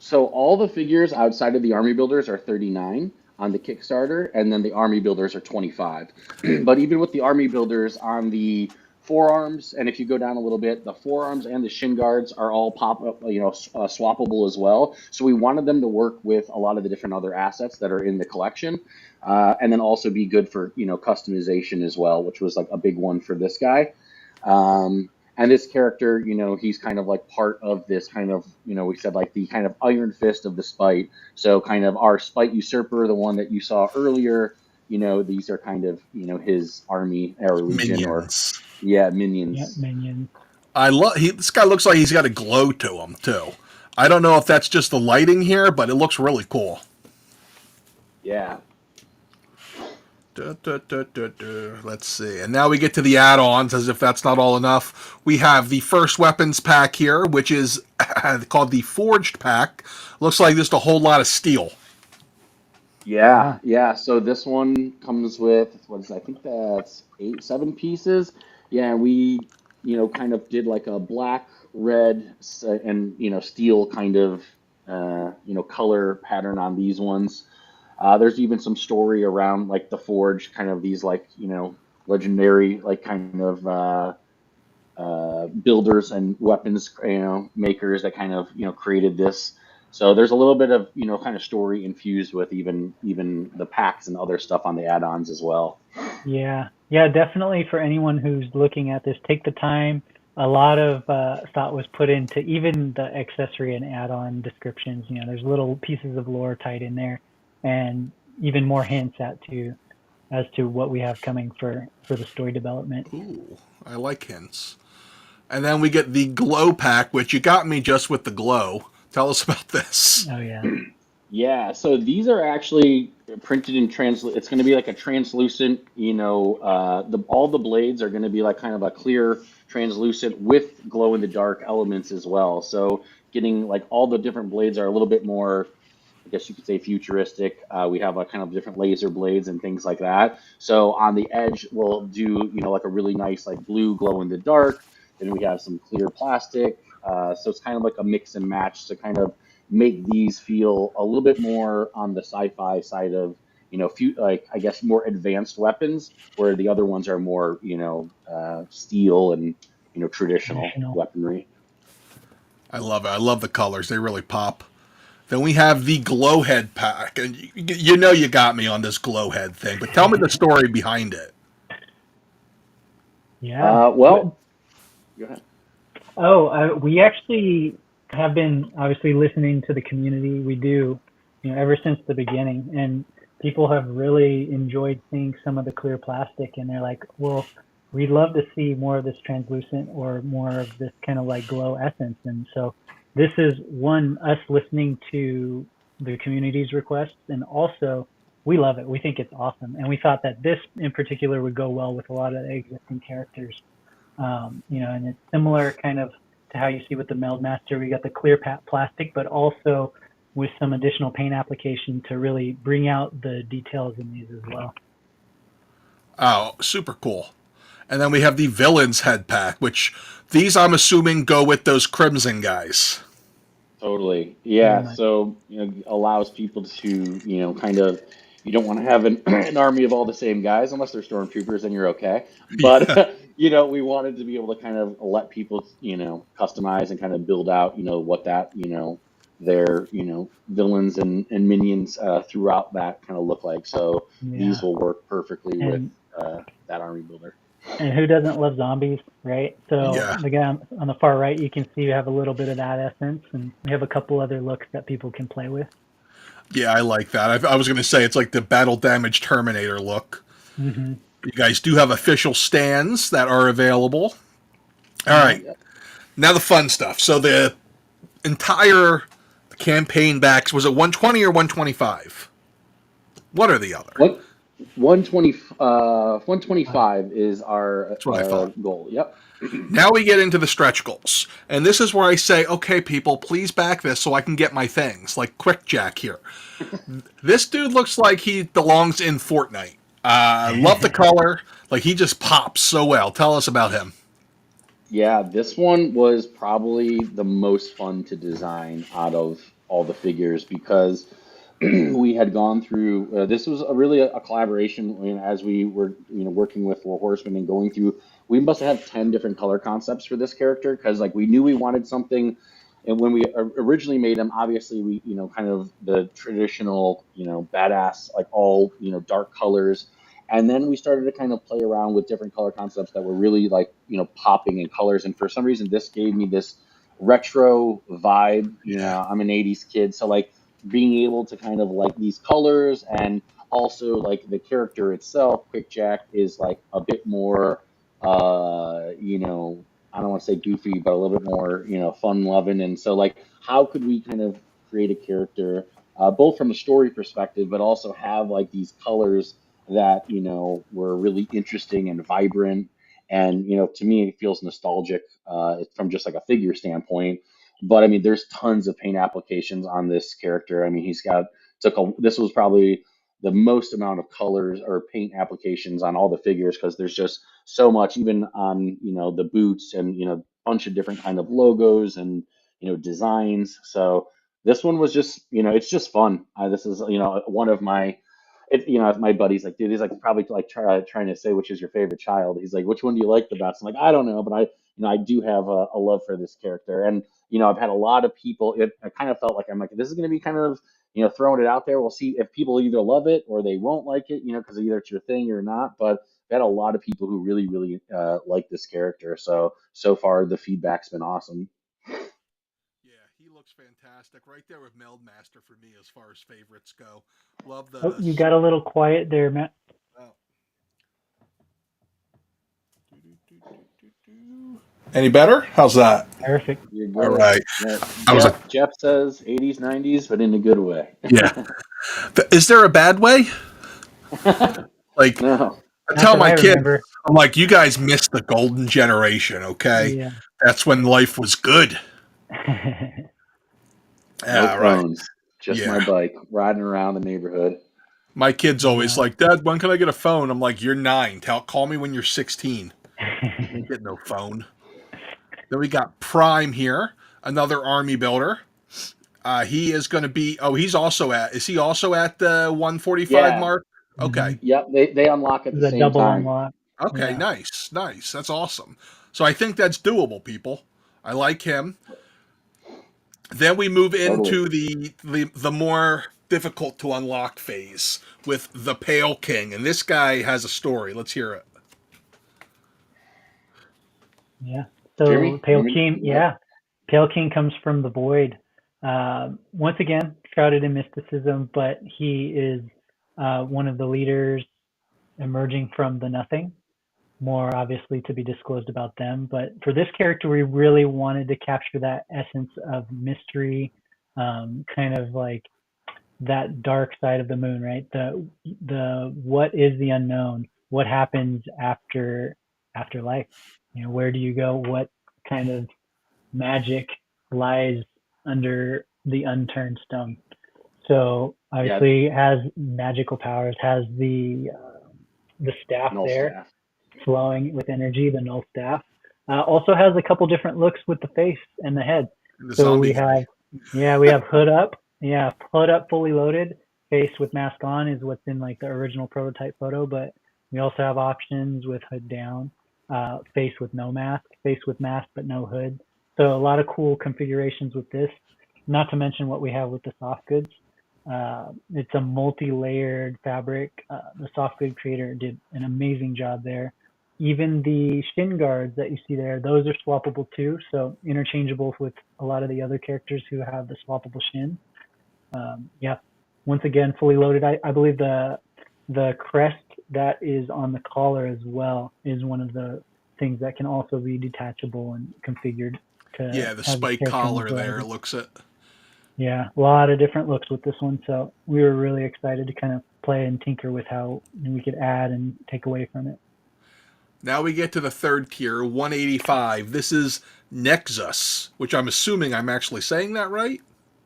So all the figures outside of the army builders are $39 on the Kickstarter, and then the army builders are $25. But even with the army builders on the forearms, and if you go down a little bit, the forearms and the shin guards are all swappable as well. So we wanted them to work with a lot of the different other assets that are in the collection, and then also be good for customization as well, which was like a big one for this guy. And this character, he's kind of like part of this kind of, we said like the kind of iron fist of the Spite. So kind of our Spite Usurper, the one that you saw earlier, these are kind of, his army or legion Minions. Minions. Yeah, minions. This guy looks like he's got a glow to him too. I don't know if that's just the lighting here, but it looks really cool. Yeah. Let's see. And now we get to the add-ons, as if that's not all enough. We have the first weapons pack here, which is called the Forged Pack. Looks like just a whole lot of steel. Yeah. So this one comes with, I think that's 7 pieces. Yeah, we, kind of did like a black, red, and, steel kind of, color pattern on these ones. There's even some story around like the forge, kind of these like, legendary, like kind of builders and weapons, makers that kind of, created this. So there's a little bit of, kind of story infused with even the packs and other stuff on the add-ons as well. Yeah, definitely for anyone who's looking at this, take the time. A lot of thought was put into even the accessory and add-on descriptions. There's little pieces of lore tied in there, and even more hints as to what we have coming for the story development. Ooh, I like hints. And then we get the glow pack, which you got me just with the glow. Tell us about this. Oh yeah. Yeah, so these are actually printed in it's going to be like a translucent, all the blades are going to be like kind of a clear translucent with glow in the dark elements as well. So getting like all the different blades are a little bit more, I guess you could say, futuristic. We have a kind of different laser blades and things like that. So on the edge, we'll do, like a really nice like blue glow in the dark. Then we have some clear plastic. So it's kind of like a mix and match to kind of make these feel a little bit more on the sci-fi side of, I guess more advanced weapons, where the other ones are more, steel and, traditional weaponry. I love it. I love the colors. They really pop. Then we have the Glowhead pack. And you know you got me on this Glowhead thing, but tell me the story behind it. Yeah. Well, go ahead. We actually have been obviously listening to the community. We do, ever since the beginning, and people have really enjoyed seeing some of the clear plastic, and they're like, well, we'd love to see more of this translucent or more of this kind of like glow essence. And so this is us listening to the community's requests, and also we love it. We think it's awesome, and we thought that this in particular would go well with a lot of the existing characters. And it's similar kind of to how you see with the Meldmaster. We got the clear plastic, but also with some additional paint application to really bring out the details in these as well. Oh, super cool. And then we have the Villains head pack, which these I'm assuming go with those Crimson guys. Totally. Yeah. So, allows people to, kind of, you don't want to have an army of all the same guys unless they're stormtroopers, then you're okay. But, we wanted to be able to kind of let people, customize and kind of build out, what that, their, villains and minions throughout that kind of look like. So these will work perfectly with that army builder. And who doesn't love zombies, right? So again, on the far right, you can see we have a little bit of that essence, and we have a couple other looks that people can play with. Yeah, I like that. I was going to say it's like the battle damage Terminator look. Mm-hmm. You guys do have official stands that are available. All right. Now the fun stuff. So the entire campaign backs, was it 120 or 125? What are the other? What? 125 is our goal. Yep. Now we get into the stretch goals. And this is where I say, okay, people, please back this so I can get my things, like Quickjack here. This dude looks like he belongs in Fortnite. I love the color. Like, he just pops so well. Tell us about him. Yeah, this one was probably the most fun to design out of all the figures because we had gone through. This was really a collaboration. As we were, working with Four Horsemen and going through, we must have had 10 different color concepts for this character because, like, we knew we wanted something. And when we originally made him, obviously we, kind of the traditional, badass, like all, dark colors. And then we started to kind of play around with different color concepts that were really like, popping in colors. And for some reason, this gave me this retro vibe. I'm an 80s kid. So, like, being able to kind of like these colors and also like the character itself, Quickjack, is like a bit more, I don't want to say goofy, but a little bit more, fun loving. And so, like, how could we kind of create a character, both from a story perspective, but also have like these colors that, were really interesting and vibrant. And, to me, it feels nostalgic from just like a figure standpoint. But I mean, there's tons of paint applications on this character. I mean, this was probably the most amount of colors or paint applications on all the figures because there's just so much, even on, the boots and, bunch of different kind of logos and, designs. So this one was just, it's just fun. This is, one of my, my buddy's like, dude, he's like probably like trying to say which is your favorite child. He's like, which one do you like the best? I'm like, I don't know, but I do have a love for this character. And, I've had a lot of people, I kind of felt like, I'm like, this is going to be kind of, throwing it out there. We'll see if people either love it or they won't like it, because either it's your thing or not. But I've had a lot of people who really, really like this character. So far, the feedback's been awesome. Yeah, he looks fantastic. Right there with Meldmaster for me as far as favorites go. Love the... Oh, you got a little quiet there, Matt. Oh. Any better? How's that? Perfect. All right. Yeah. Jeff says 80s, 90s, but in a good way. Yeah. Is there a bad way? Like, no. I tell my kids, I'm like, you guys missed the golden generation, okay? Yeah. That's when life was good. No phones, just my bike, riding around the neighborhood. My kid's always like, Dad, when can I get a phone? I'm like, you're 9. Call me when you're 16. You can't get no phone. Then we got Prime here, another army builder. He is going to be. Oh, he's also at. Is he also at the 145 mark? Okay. Yep. They unlock at the same double time. Unlock. Okay. Yeah. Nice. That's awesome. So I think that's doable, people. I like him. Then we move Totally. into the more difficult to unlock phase with the Pale King, and this guy has a story. Let's hear it. Yeah. So Jeremy, you want me? Pale King comes from the void. Once again, shrouded in mysticism, but he is one of the leaders emerging from the nothing. More obviously to be disclosed about them, but for this character, we really wanted to capture that essence of mystery, kind of like that dark side of the moon, right? The what is the unknown? What happens after life? Where do you go? What kind of magic lies under the unturned stone? So Yeah, obviously has magical powers, has the staff null there staff. flowing with energy, the null staff. Also has a couple different looks with the face and the head. The So zombie guy. we have hood up. Yeah, hood up, fully loaded. Face with mask on is what's in like the original prototype photo, but we also have options with hood down, face with no mask, face with mask but no hood. So a lot of cool configurations with this. Not to mention what we have with the soft goods. It's a multi-layered fabric. The soft good creator did an amazing job there. Even the shin guards that you see there, those are swappable too, so interchangeable with a lot of the other characters who have the swappable shin. Yeah, once again, fully loaded. I believe the crest that is on the collar as well is one of the things that can also be detachable and configured to Yeah, the have this spike character in a collar there variety. looks it. Yeah, a lot of different looks with this one. So we were really excited to kind of play and tinker with how we could add and take away from it. Now we get to the third tier, 185. This is Nexus, which I'm assuming I'm actually saying that right.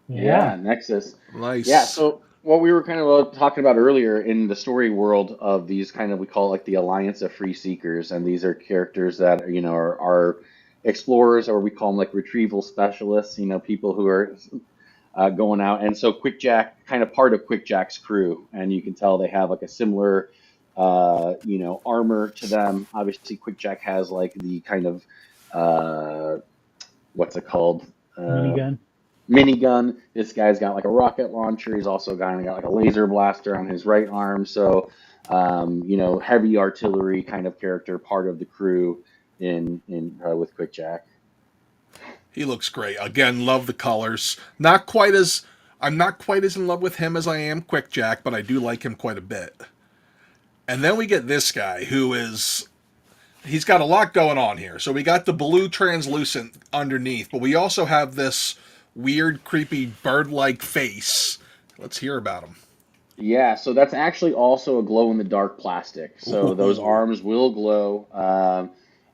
Yeah. Yeah, Nexus. Yeah, Nice. so what we were kind of talking about earlier in the story world of these kind of, we call it like the Alliance of Free Seekers, and these are characters that, are explorers, or we call them like retrieval specialists, people who are going out. And so Quickjack, kind of part of Quickjack's crew, and you can tell they have like a similar, armor to them. Obviously, Quickjack has like the kind of, what's it called? Uh, Minigun. Minigun. This guy's got like a rocket launcher. He's also got like a laser blaster on his right arm. So, heavy artillery kind of character, part of the crew in with Quickjack. He looks great. Again, love the colors. Not quite as I'm not quite as in love with him as I am Quickjack, but I do like him quite a bit. And then we get this guy who is he's got a lot going on here. So we got the blue translucent underneath, but we also have this weird, creepy bird-like face. Let's hear about him. Yeah, so that's actually also a glow in the dark plastic. So those Ooh. arms will glow.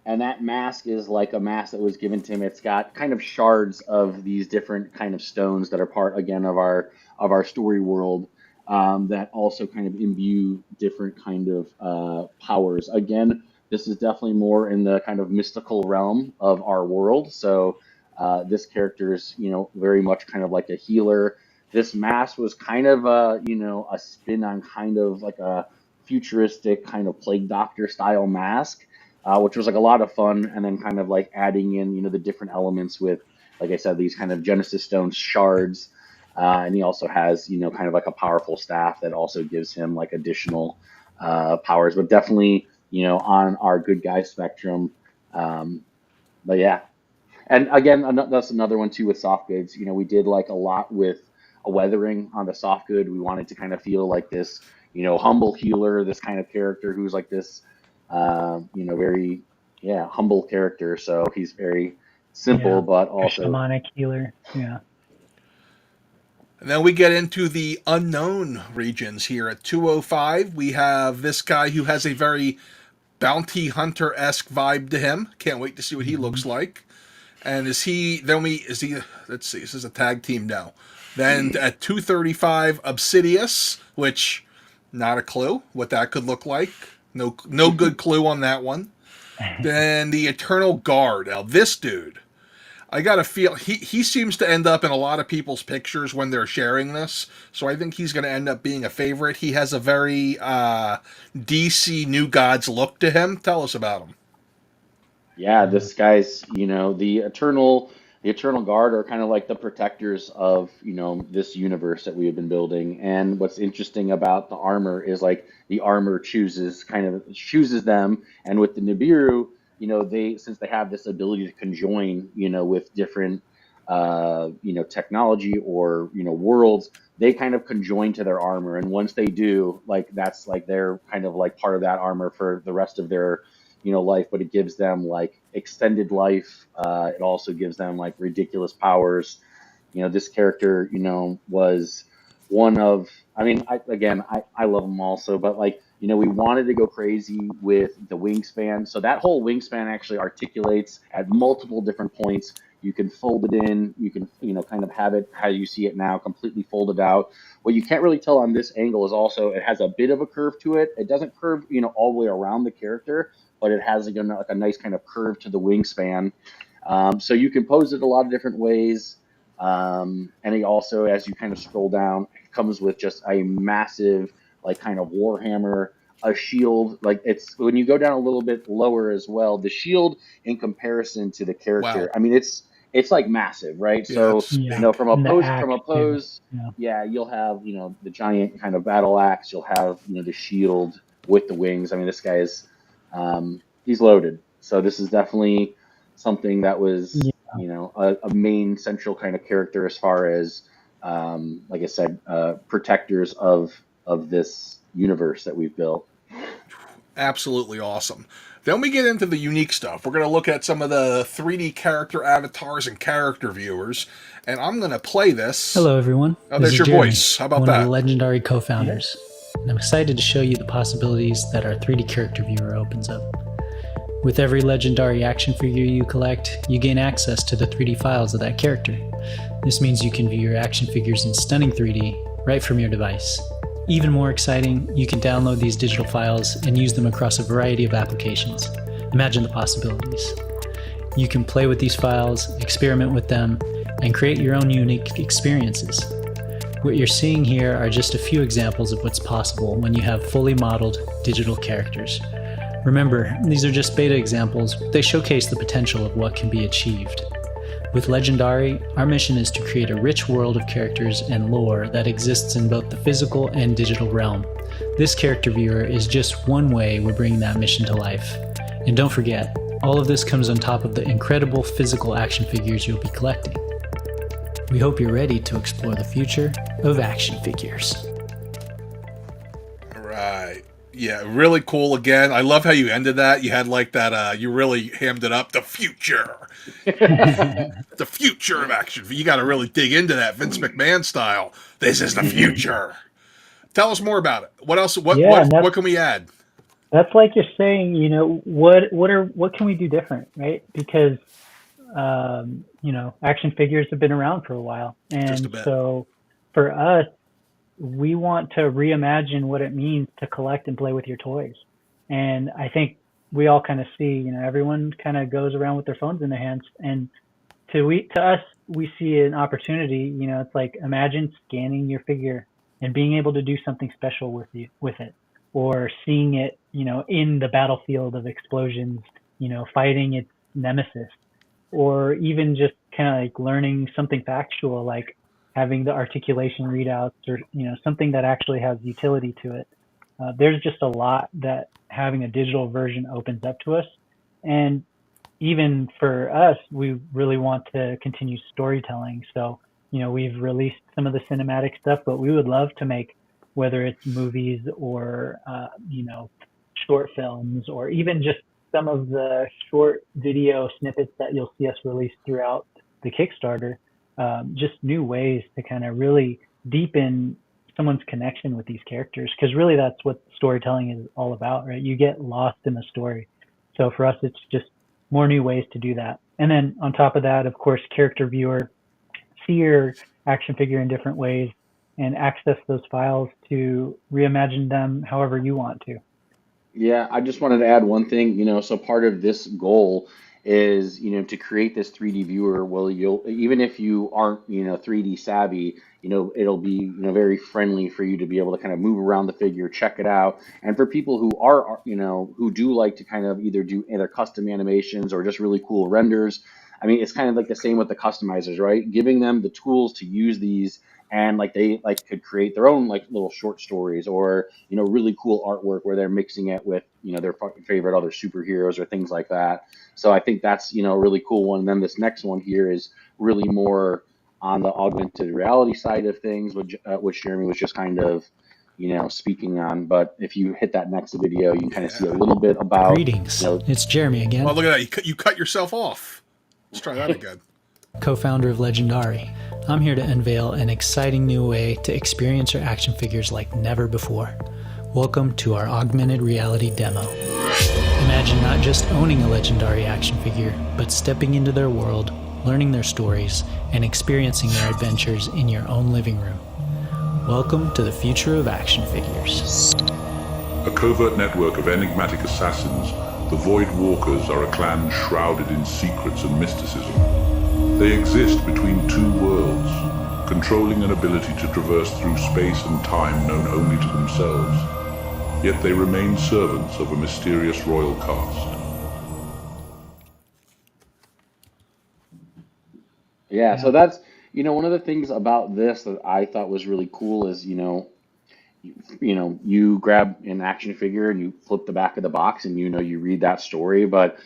And that mask is like a mask that was given to him. It's got kind of shards of these different kind of stones that are part again of our story world, that also kind of imbue different kind of powers. Again, this is definitely more in the kind of mystical realm of our world. So this character is, very much kind of like a healer. This mask was kind of a spin on kind of like a futuristic kind of plague doctor style mask, which was like a lot of fun. And then kind of like adding in, the different elements with, like I said, these kind of Genesis Stone shards. And he also has, kind of like a powerful staff that also gives him like additional powers, but definitely, on our good guy spectrum. But yeah, and again, that's another one too with soft goods. We did like a lot with a weathering on the soft good. We wanted to kind of feel like this, humble healer, this kind of character who's like this, very, yeah, humble character. So he's very simple, Yeah. but A also, shamanic healer. Yeah. And then we get into the unknown regions here at 205. We have this guy who has a very bounty hunter esque vibe to him. Can't wait to see what he Hmm. looks like. And is he, let's see, this is a tag team now. Then at 235, Obsidious, which, not a clue what that could look like. No good clue on that one. Then the Eternal Guard. Now, this dude, I got to feel he seems to end up in a lot of people's pictures when they're sharing this, so I think he's going to end up being a favorite. He has a very DC New Gods look to him. Tell us about him. yeah, this guy's, the eternal. The Eternal Guard are kind of like the protectors of, this universe that we have been building. And what's interesting about the armor is like the armor chooses them. And with the Nibiru, since they have this ability to conjoin, with different, technology or, worlds, they kind of conjoin to their armor. And once they do, like, that's like they're kind of like part of that armor for the rest of their life, but it gives them like extended life. It also gives them like ridiculous powers. This character, was one of, I love them also, but like, we wanted to go crazy with the wingspan. So that whole wingspan actually articulates at multiple different points. You can fold it in, you can, kind of have it how you see it now, completely folded out. What you can't really tell on this angle is also it has a bit of a curve to it. It doesn't curve, all the way around the character, but it has like a nice kind of curve to the wingspan. So you can pose it a lot of different ways. And it also, as you kind of scroll down, it comes with just a massive, like, kind of warhammer, a shield. Like, it's when you go down a little bit lower as well, the shield in comparison to the character. Wow. I mean, it's like massive, right? Yeah, So, it's big. from a pose, you'll have, the giant kind of battle axe. You'll have, the shield with the wings. I mean, this guy is, he's loaded. So this is definitely something that was, a main central kind of character as far as, like I said, protectors of this universe that we've built. Absolutely awesome. Then we get into the unique stuff. We're going to look at some of the 3D character avatars and character viewers, and I'm going to play this. Hello, everyone. Oh, there's your Jeremy, voice. How about one that? One of the Legendari co-founders. And I'm excited to show you the possibilities that our 3D character viewer opens up. With every Legendari action figure you collect, you gain access to the 3D files of that character. This means you can view your action figures in stunning 3D right from your device. Even more exciting, you can download these digital files and use them across a variety of applications. Imagine the possibilities. You can play with these files, experiment with them, and create your own unique experiences. What you're seeing here are just a few examples of what's possible when you have fully modeled digital characters. Remember, these are just beta examples, but they showcase the potential of what can be achieved. With Legendari, our mission is to create a rich world of characters and lore that exists in both the physical and digital realm. This character viewer is just one way we're bringing that mission to life. And don't forget, all of this comes on top of the incredible physical action figures you'll be collecting. We hope you're ready to explore the future of action figures. All right. Yeah, really cool again. I love how you ended that. You had like that, you really hammed it up. The future. The future of action. You got to really dig into that Vince McMahon style. This is the future. Tell us more about it. What else? What can we add? That's like you're saying, what can we do different, right? Because, action figures have been around for a while. And so for us, we want to reimagine what it means to collect and play with your toys. And I think we all kind of see, everyone kind of goes around with their phones in their hands. And to us, we see an opportunity, it's like, imagine scanning your figure and being able to do something special with it, or seeing it, in the battlefield of explosions, fighting its nemesis, or even just kind of like learning something factual, like having the articulation readouts, or something that actually has utility to it. There's just a lot that having a digital version opens up to us. And even for us, we really want to continue storytelling. So, we've released some of the cinematic stuff, but we would love to make, whether it's movies or, short films, or even just some of the short video snippets that you'll see us release throughout the Kickstarter, just new ways to kind of really deepen someone's connection with these characters. Because really that's what storytelling is all about, right? You get lost in the story. So for us, it's just more new ways to do that. And then on top of that, of course, character viewer, see your action figure in different ways and access those files to reimagine them however you want to. Yeah, I just wanted to add one thing, so part of this goal is, to create this 3D viewer. Well, even if you aren't, 3D savvy, it'll be, very friendly for you to be able to kind of move around the figure, check it out. And for people who are, who do like to kind of either do custom animations or just really cool renders, I mean, it's kind of like the same with the customizers, right? Giving them the tools to use these, and like they like could create their own like little short stories, or really cool artwork where they're mixing it with their favorite other superheroes or things like that. So I think that's a really cool one. And then this next one here is really more on the augmented reality side of things, which Jeremy was just kind of speaking on. But if you hit that next video, you can kind of see a little bit about. Greetings. It's Jeremy again. Well, look at that. You cut yourself off. Let's try that again. Co-founder of Legendari. I'm here to unveil an exciting new way to experience your action figures like never before. Welcome to our augmented reality demo. Imagine not just owning a Legendari action figure, but stepping into their world, learning their stories, and experiencing their adventures in your own living room. Welcome to the future of action figures. A covert network of enigmatic assassins, the Void Walkers are a clan shrouded in secrets and mysticism. They exist between two worlds, controlling an ability to traverse through space and time known only to themselves. Yet they remain servants of a mysterious royal caste. Yeah, so that's one of the things about this that I thought was really cool is you grab an action figure and you flip the back of the box and you read that story, but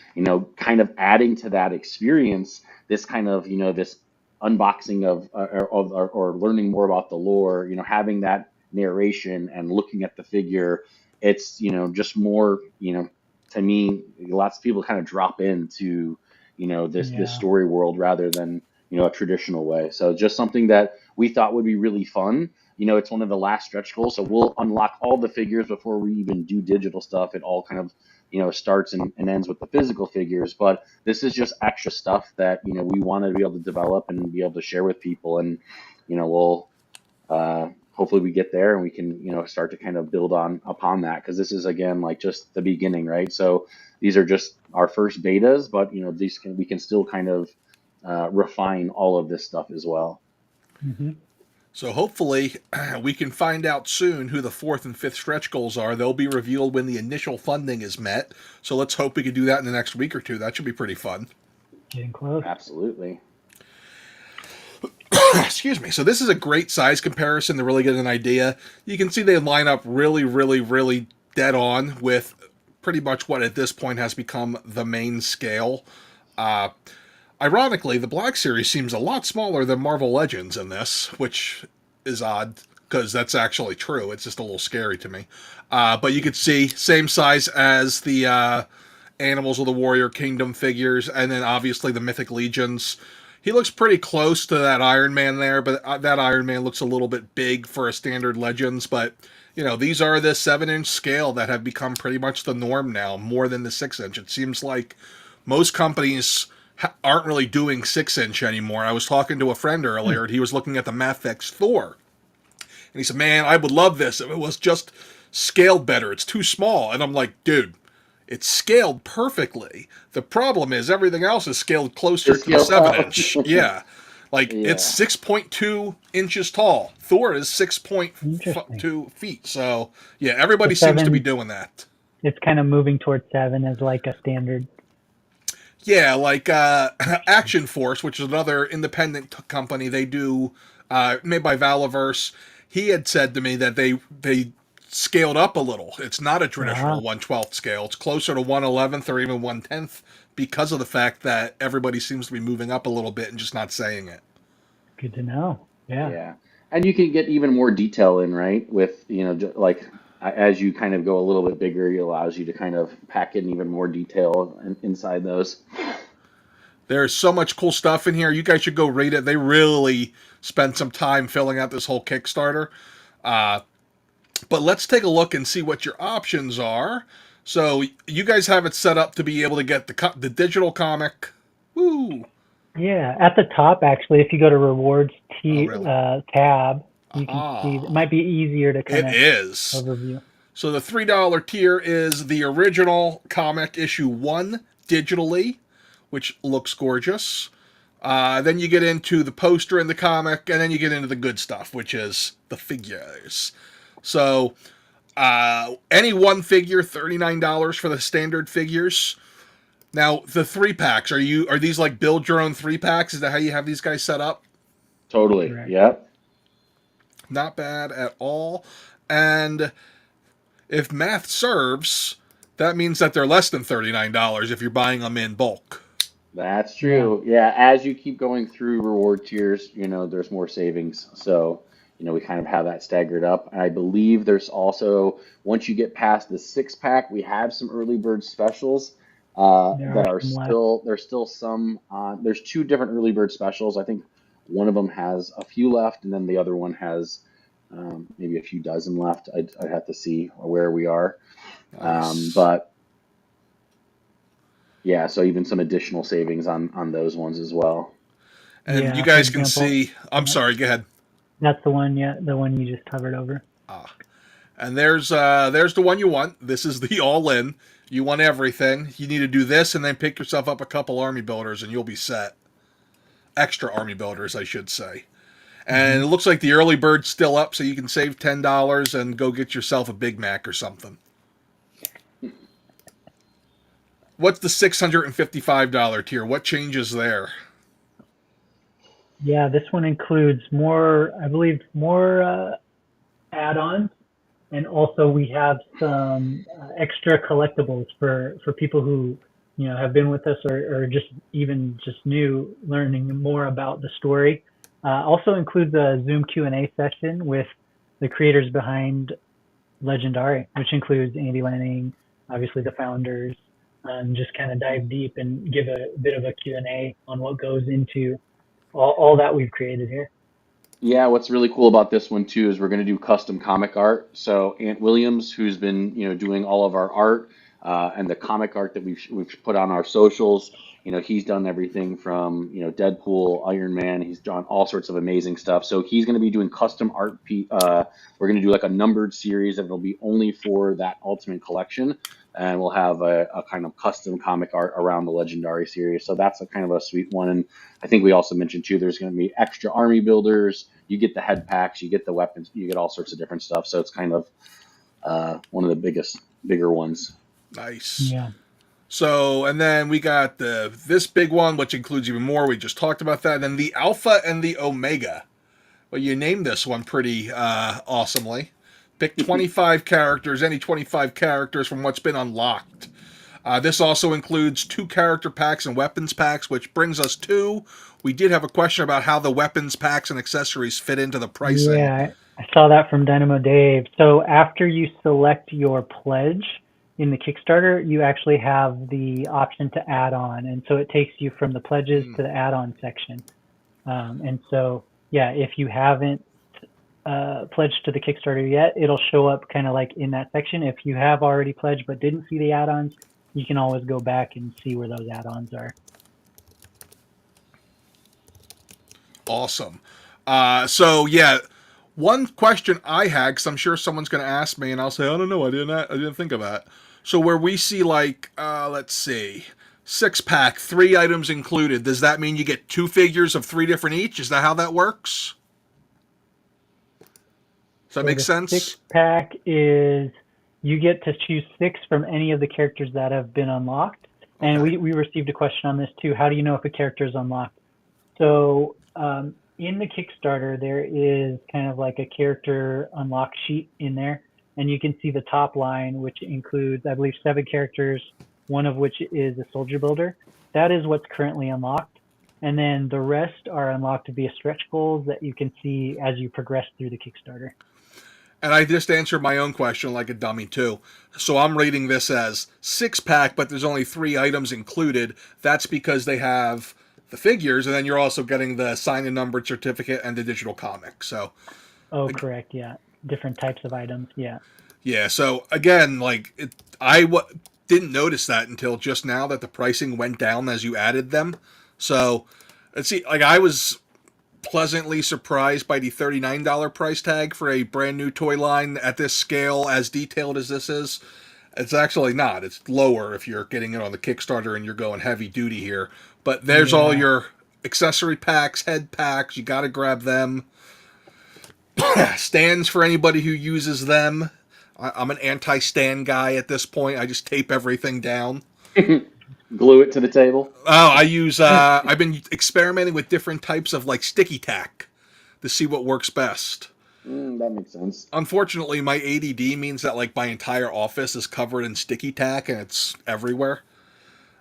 kind of adding to that experience, this kind of this unboxing of or learning more about the lore, having that narration and looking at the figure, it's just more to me, lots of people kind of drop into this story world rather than a traditional way. So just something that we thought would be really fun. It's one of the last stretch goals, so we'll unlock all the figures before we even do digital stuff. It all kind of starts and ends with the physical figures, but this is just extra stuff that we want to be able to develop and be able to share with people. And we'll hopefully we get there and we can start to kind of build upon that, because this is again like just the beginning, right? So these are just our first betas, but we can still kind of refine all of this stuff as well. Mm-hmm. So hopefully we can find out soon who the 4th and 5th stretch goals are. They'll be revealed when the initial funding is met. So let's hope we can do that in the next week or two. That should be pretty fun. Getting close. Absolutely. Excuse me. So this is a great size comparison to really get an idea. You can see they line up really, really, really dead on with pretty much what at this point has become the main scale. Ironically, the Black Series seems a lot smaller than Marvel Legends in this, which is odd, because that's actually true. It's just a little scary to me. But you can see, same size as the Animals of the Warrior Kingdom figures, and then obviously the Mythic Legions. He looks pretty close to that Iron Man there, but that Iron Man looks a little bit big for a standard Legends. But, these are the 7-inch scale that have become pretty much the norm now, more than the 6-inch. It seems like most companies aren't really doing 6-inch anymore. I was talking to a friend earlier, and he was looking at the Mafex Thor. And he said, man, I would love this if it was just scaled better. It's too small. And I'm like, dude, it's scaled perfectly. The problem is everything else is scaled closer to the 7-inch. Yeah. It's 6.2 inches tall. Thor is 6.2 feet. So, yeah, everybody seems to be doing that. It's kind of moving towards 7 as like a standard. Yeah, like Action Force, which is another independent company. They do, made by Valaverse. He had said to me that they scaled up a little. It's not a traditional 1/12 scale. It's closer to 1/11 or even 1/10 because of the fact that everybody seems to be moving up a little bit and just not saying it. Good to know. Yeah. Yeah. And you can get even more detail in, right? With, like as you kind of go a little bit bigger, it allows you to kind of pack in even more detail inside those. There's so much cool stuff in here. You guys should go read it. They really spent some time filling out this whole Kickstarter. But let's take a look and see what your options are. So you guys have it set up to be able to get the digital comic. Woo! Yeah, at the top, actually, if you go to rewards really? tab, you can see it might be easier to kind of overview. So the $3 tier is the original comic issue 1 digitally, which looks gorgeous. Then you get into the poster and the comic, and then you get into the good stuff, which is the figures. So any one figure, $39 for the standard figures. Now, the 3-packs, are these like build your own 3-packs? Is that how you have these guys set up? Totally. Correct. Yep. Not bad at all. And if math serves, that means that they're less than $39 if you're buying them in bulk. That's true. Yeah, as you keep going through reward tiers, there's more savings. So, we kind of have that staggered up. And I believe there's also, once you get past the 6-pack, we have some early bird specials that are still, there's still some, there's 2 different early bird specials. I think one of them has a few left, and then the other one has maybe a few dozen left. I'd have to see where we are. Nice. But yeah, so even some additional savings on those ones as well. And Yeah, you guys for can example- see, I'm sorry, go ahead. That's the one, the one you just hovered over. And there's the one you want. This is the all-in. You want everything. You need to do this and then pick yourself up a couple army builders and you'll be set. Extra army builders, I should say. And it looks like the early bird's still up, so you can save $10 and go get yourself a Big Mac or something. What's the $655 tier? What changes there? Yeah, this one includes more, I believe, more add-ons, and also we have some extra collectibles for people who have been with us or just new, learning more about the story. Also includes a Zoom Q&A session with the creators behind Legendari, which includes Andy Lanning, obviously the founders. Just kind of dive deep and give a bit of a Q&A on what goes into all that we've created here. Yeah, what's really cool about this one too is we're going to do custom comic art. So Ant Williams, who's been doing all of our art and the comic art that we've put on our socials, he's done everything from Deadpool, Iron Man. He's done all sorts of amazing stuff. So he's going to be doing custom art. We're going to do like a numbered series that will be only for that Ultimate Collection. And we'll have a kind of custom comic art around the Legendari series. So that's a kind of a sweet one. And I think we also mentioned too, there's going to be extra army builders. You get the head packs, you get the weapons, you get all sorts of different stuff. So it's kind of one of the bigger ones. Nice. Yeah. So, and then we got this big one, which includes even more. We just talked about that. And then the Alpha and the Omega. Well, you named this one pretty awesomely. Pick 25 characters, any 25 characters from what's been unlocked. This also includes 2 character packs and weapons packs, which brings us to, we did have a question about how the weapons packs and accessories fit into the pricing. Yeah, I saw that from Dynamo Dave. So after you select your pledge in the Kickstarter, you actually have the option to add on. And so it takes you from the pledges to the add-on section. And so, yeah, if you haven't pledged to the Kickstarter yet, it'll show up kind of like in that section. If you have already pledged but didn't see the add-ons, you can always go back and see where those add-ons are. Awesome. So yeah, one question I had, because I'm sure someone's going to ask me, and I'll say, I don't know, I didn't think of that. So where we see like, let's see, 6-pack, 3 items included, does that mean you get 2 figures of 3 different each? Is that how that works? Does that make sense? 6-pack is you get to choose 6 from any of the characters that have been unlocked. And we received a question on this too. How do you know if a character is unlocked? So in the Kickstarter, there is kind of like a character unlock sheet in there. And you can see the top line, which includes, I believe, 7 characters, one of which is a soldier builder. That is what's currently unlocked. And then the rest are unlocked via stretch goals that you can see as you progress through the Kickstarter. And I just answered my own question like a dummy too. So I'm rating this as 6-pack, but there's only 3 items included. That's because they have the figures, and then you're also getting the signed and numbered certificate and the digital comic. So, Correct, yeah. Different types of items, yeah. Yeah, so again, like didn't notice that until just now that the pricing went down as you added them. So, let's see, like I was pleasantly surprised by the $39 price tag for a brand new toy line at this scale, as detailed as this is. It's actually not. It's lower if you're getting it on the Kickstarter and you're going heavy duty here. But there's all your accessory packs, head packs. You got to grab them. Stands for anybody who uses them. I'm an anti-stand guy at this point. I just tape everything down. Glue it to the table. Oh, I use. I've been experimenting with different types of like sticky tack to see what works best. That makes sense. Unfortunately, my ADD means that like my entire office is covered in sticky tack and it's everywhere.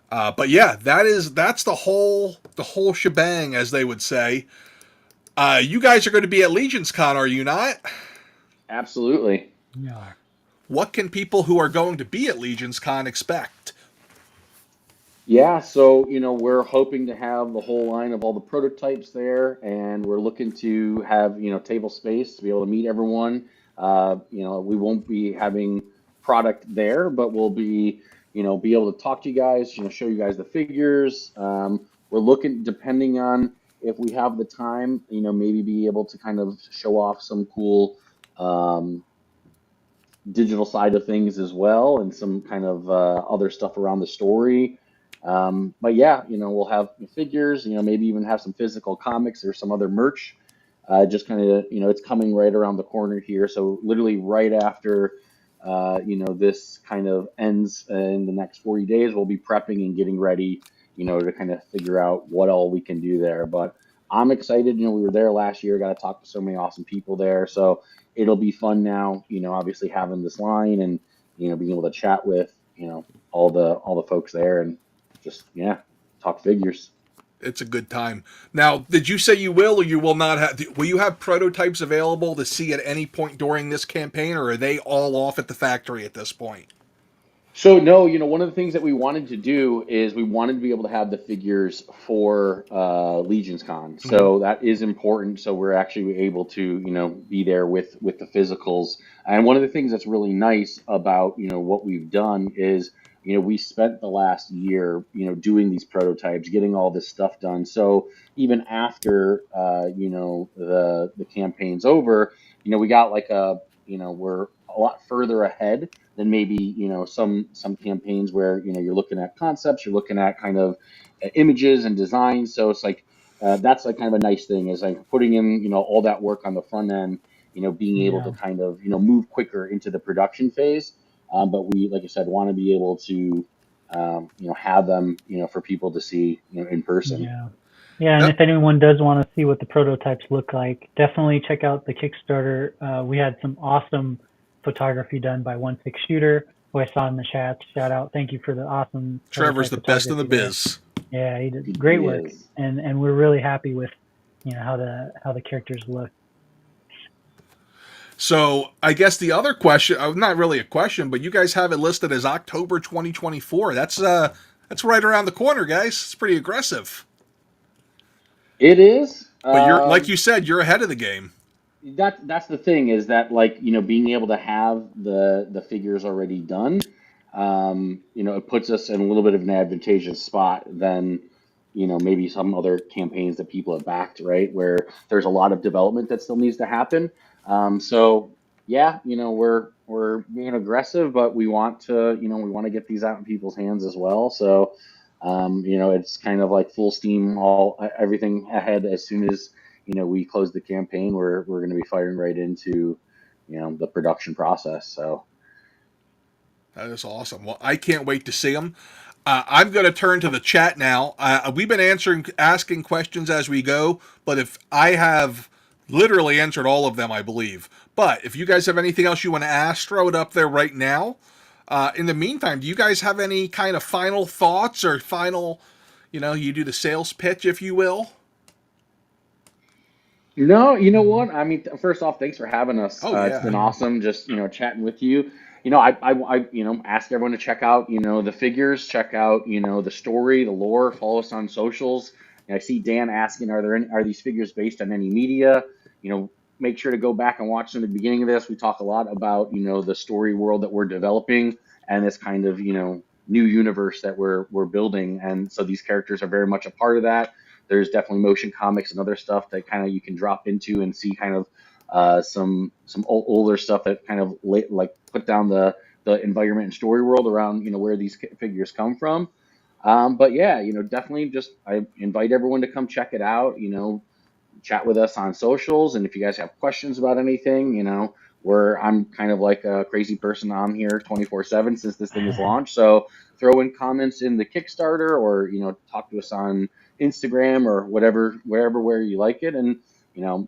But yeah, that's the whole shebang, as they would say. You guys are going to be at LegionsCon, are you not? Absolutely. Yeah. What can people who are going to be at LegionsCon expect? Yeah, so we're hoping to have the whole line of all the prototypes there, and we're looking to have table space to be able to meet everyone. We won't be having product there, but we'll be be able to talk to you guys, show you guys the figures. We're looking, depending on if we have the time, maybe be able to kind of show off some cool digital side of things as well, and some kind of other stuff around the story. But yeah, we'll have figures, maybe even have some physical comics or some other merch. Just kind of, it's coming right around the corner here. So literally right after, this kind of ends in the next 40 days, we'll be prepping and getting ready, to kind of figure out what all we can do there. But I'm excited. We were there last year, got to talk to so many awesome people there. So it'll be fun now, obviously having this line and, being able to chat with, all the folks there and just, talk figures. It's a good time. Now, did you say you will or you will not have? Will you have prototypes available to see at any point during this campaign, or are they all off at the factory at this point? So no, one of the things that we wanted to do is we wanted to be able to have the figures for LegionsCon. So that is important. So we're actually able to, be there with the physicals. And one of the things that's really nice about, what we've done is, we spent the last year, doing these prototypes, getting all this stuff done. So even after, the campaign's over, we got like we're a lot further ahead than maybe some campaigns where you're looking at concepts, you're looking at kind of images and designs. So it's like that's like kind of a nice thing, is like putting in all that work on the front end, being able to kind of move quicker into the production phase. But we, like I said, want to be able to have them for people to see in person. Yeah, and if anyone does want to see what the prototypes look like, definitely check out the Kickstarter. We had some awesome photography done by 1/6 Shooter, who I saw in the chat. Shout out. Thank you for the awesome. Trevor's the best in the biz. Yeah, he did great work. And we're really happy with how the characters look. So I guess the other question, not really a question, but you guys have it listed as October 2024. That's right around the corner, guys. It's pretty aggressive. It is. But you're, like you said, you're ahead of the game. That's the thing, is that being able to have the figures already done, it puts us in a little bit of an advantageous spot than maybe some other campaigns that people have backed, right, where there's a lot of development that still needs to happen. So yeah, we're being aggressive, but we want to get these out in people's hands as well. So it's kind of like full steam, everything ahead. As soon as we close the campaign, we're going to be firing right into the production process. So that is awesome. Well, I can't wait to see them. I'm going to turn to the chat now. We've been asking questions as we go, but if I have literally answered all of them, I believe. But if you guys have anything else you want to ask, throw it up there right now. In the meantime, do you guys have any kind of final thoughts or final, you do the sales pitch, if you will? No, you know what? I mean, first off, thanks for having us. Oh, yeah. It's been awesome just, chatting with you. I ask everyone to check out, the figures, check out, the story, the lore, follow us on socials. And I see Dan asking, are these figures based on any media? Make sure to go back and watch them at the beginning of this. We talk a lot about, the story world that we're developing and this kind of, new universe that we're building. And so these characters are very much a part of that. There's definitely motion comics and other stuff that kind of you can drop into and see kind of some older stuff that kind of like put down the environment and story world around where these figures come from. But yeah, definitely I invite everyone to come check it out. Chat with us on socials, and if you guys have questions about anything, I'm kind of like a crazy person. I'm here 24/7 since this thing is launched. So throw in comments in the Kickstarter, or talk to us on Instagram or whatever, where you like it, and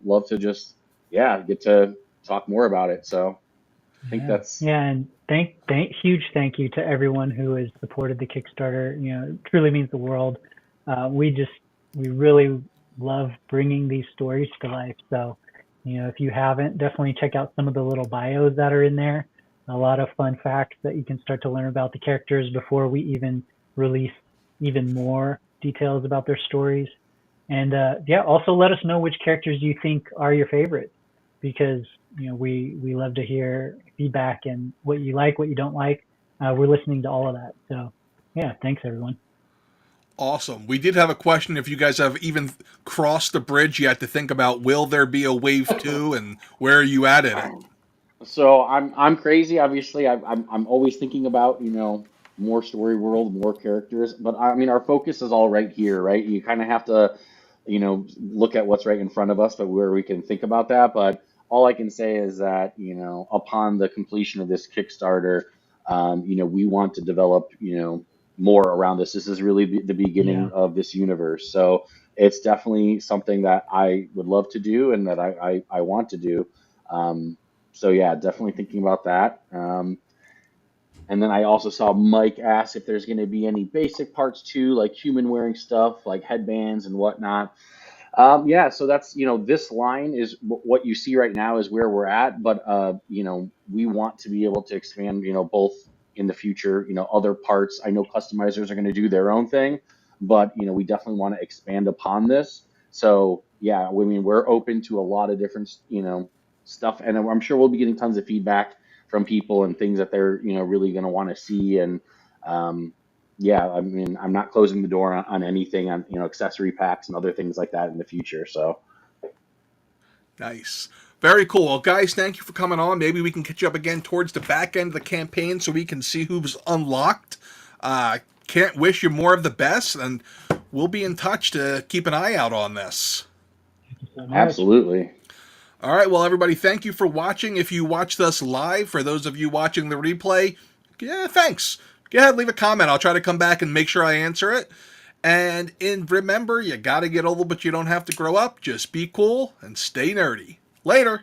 love to just get to talk more about it. So I think that's and huge thank you to everyone who has supported the Kickstarter. It truly means the world. We really love bringing these stories to life. So, if you haven't, definitely check out some of the little bios that are in there. A lot of fun facts that you can start to learn about the characters before we even release even more details about their stories. And also let us know which characters you think are your favorites, because we love to hear feedback and what you like, what you don't like. We're listening to all of that. So yeah, thanks everyone. Awesome. We did have a question if you guys have even crossed the bridge yet to think about, will there be a wave 2, and where are you at in it? So I'm crazy. Obviously, I'm always thinking about more story world, more characters. But I mean, our focus is all right here, right? You kind of have to look at what's right in front of us, but where we can think about that. But all I can say is that upon the completion of this Kickstarter, we want to develop more around this. This is really the beginning of this universe. So it's definitely something that I would love to do and that I want to do. So yeah, definitely thinking about that. And then I also saw Mike ask if there's going to be any basic parts too, like human wearing stuff, like headbands and whatnot. So that's this line is what you see right now is where we're at, but we want to be able to expand, both in the future, other parts. I know customizers are going to do their own thing, but we definitely want to expand upon this. So yeah, I mean, we're open to a lot of different stuff, and I'm sure we'll be getting tons of feedback from people and things that they're really going to want to see. And I mean, I'm not closing the door on anything, on accessory packs and other things like that in the future. So Nice. Very cool. Well, guys, thank you for coming on. Maybe we can catch you up again towards the back end of the campaign so we can see who's unlocked. Can't wish you more of the best, and we'll be in touch to keep an eye out on this. Thank you so much. absolutely. All right, well, everybody, thank you for watching. If you watched us live, for those of you watching the replay, thanks. Go ahead, leave a comment. I'll try to come back and make sure I answer it. And remember, you got to get old, but you don't have to grow up. Just be cool and stay nerdy. Later.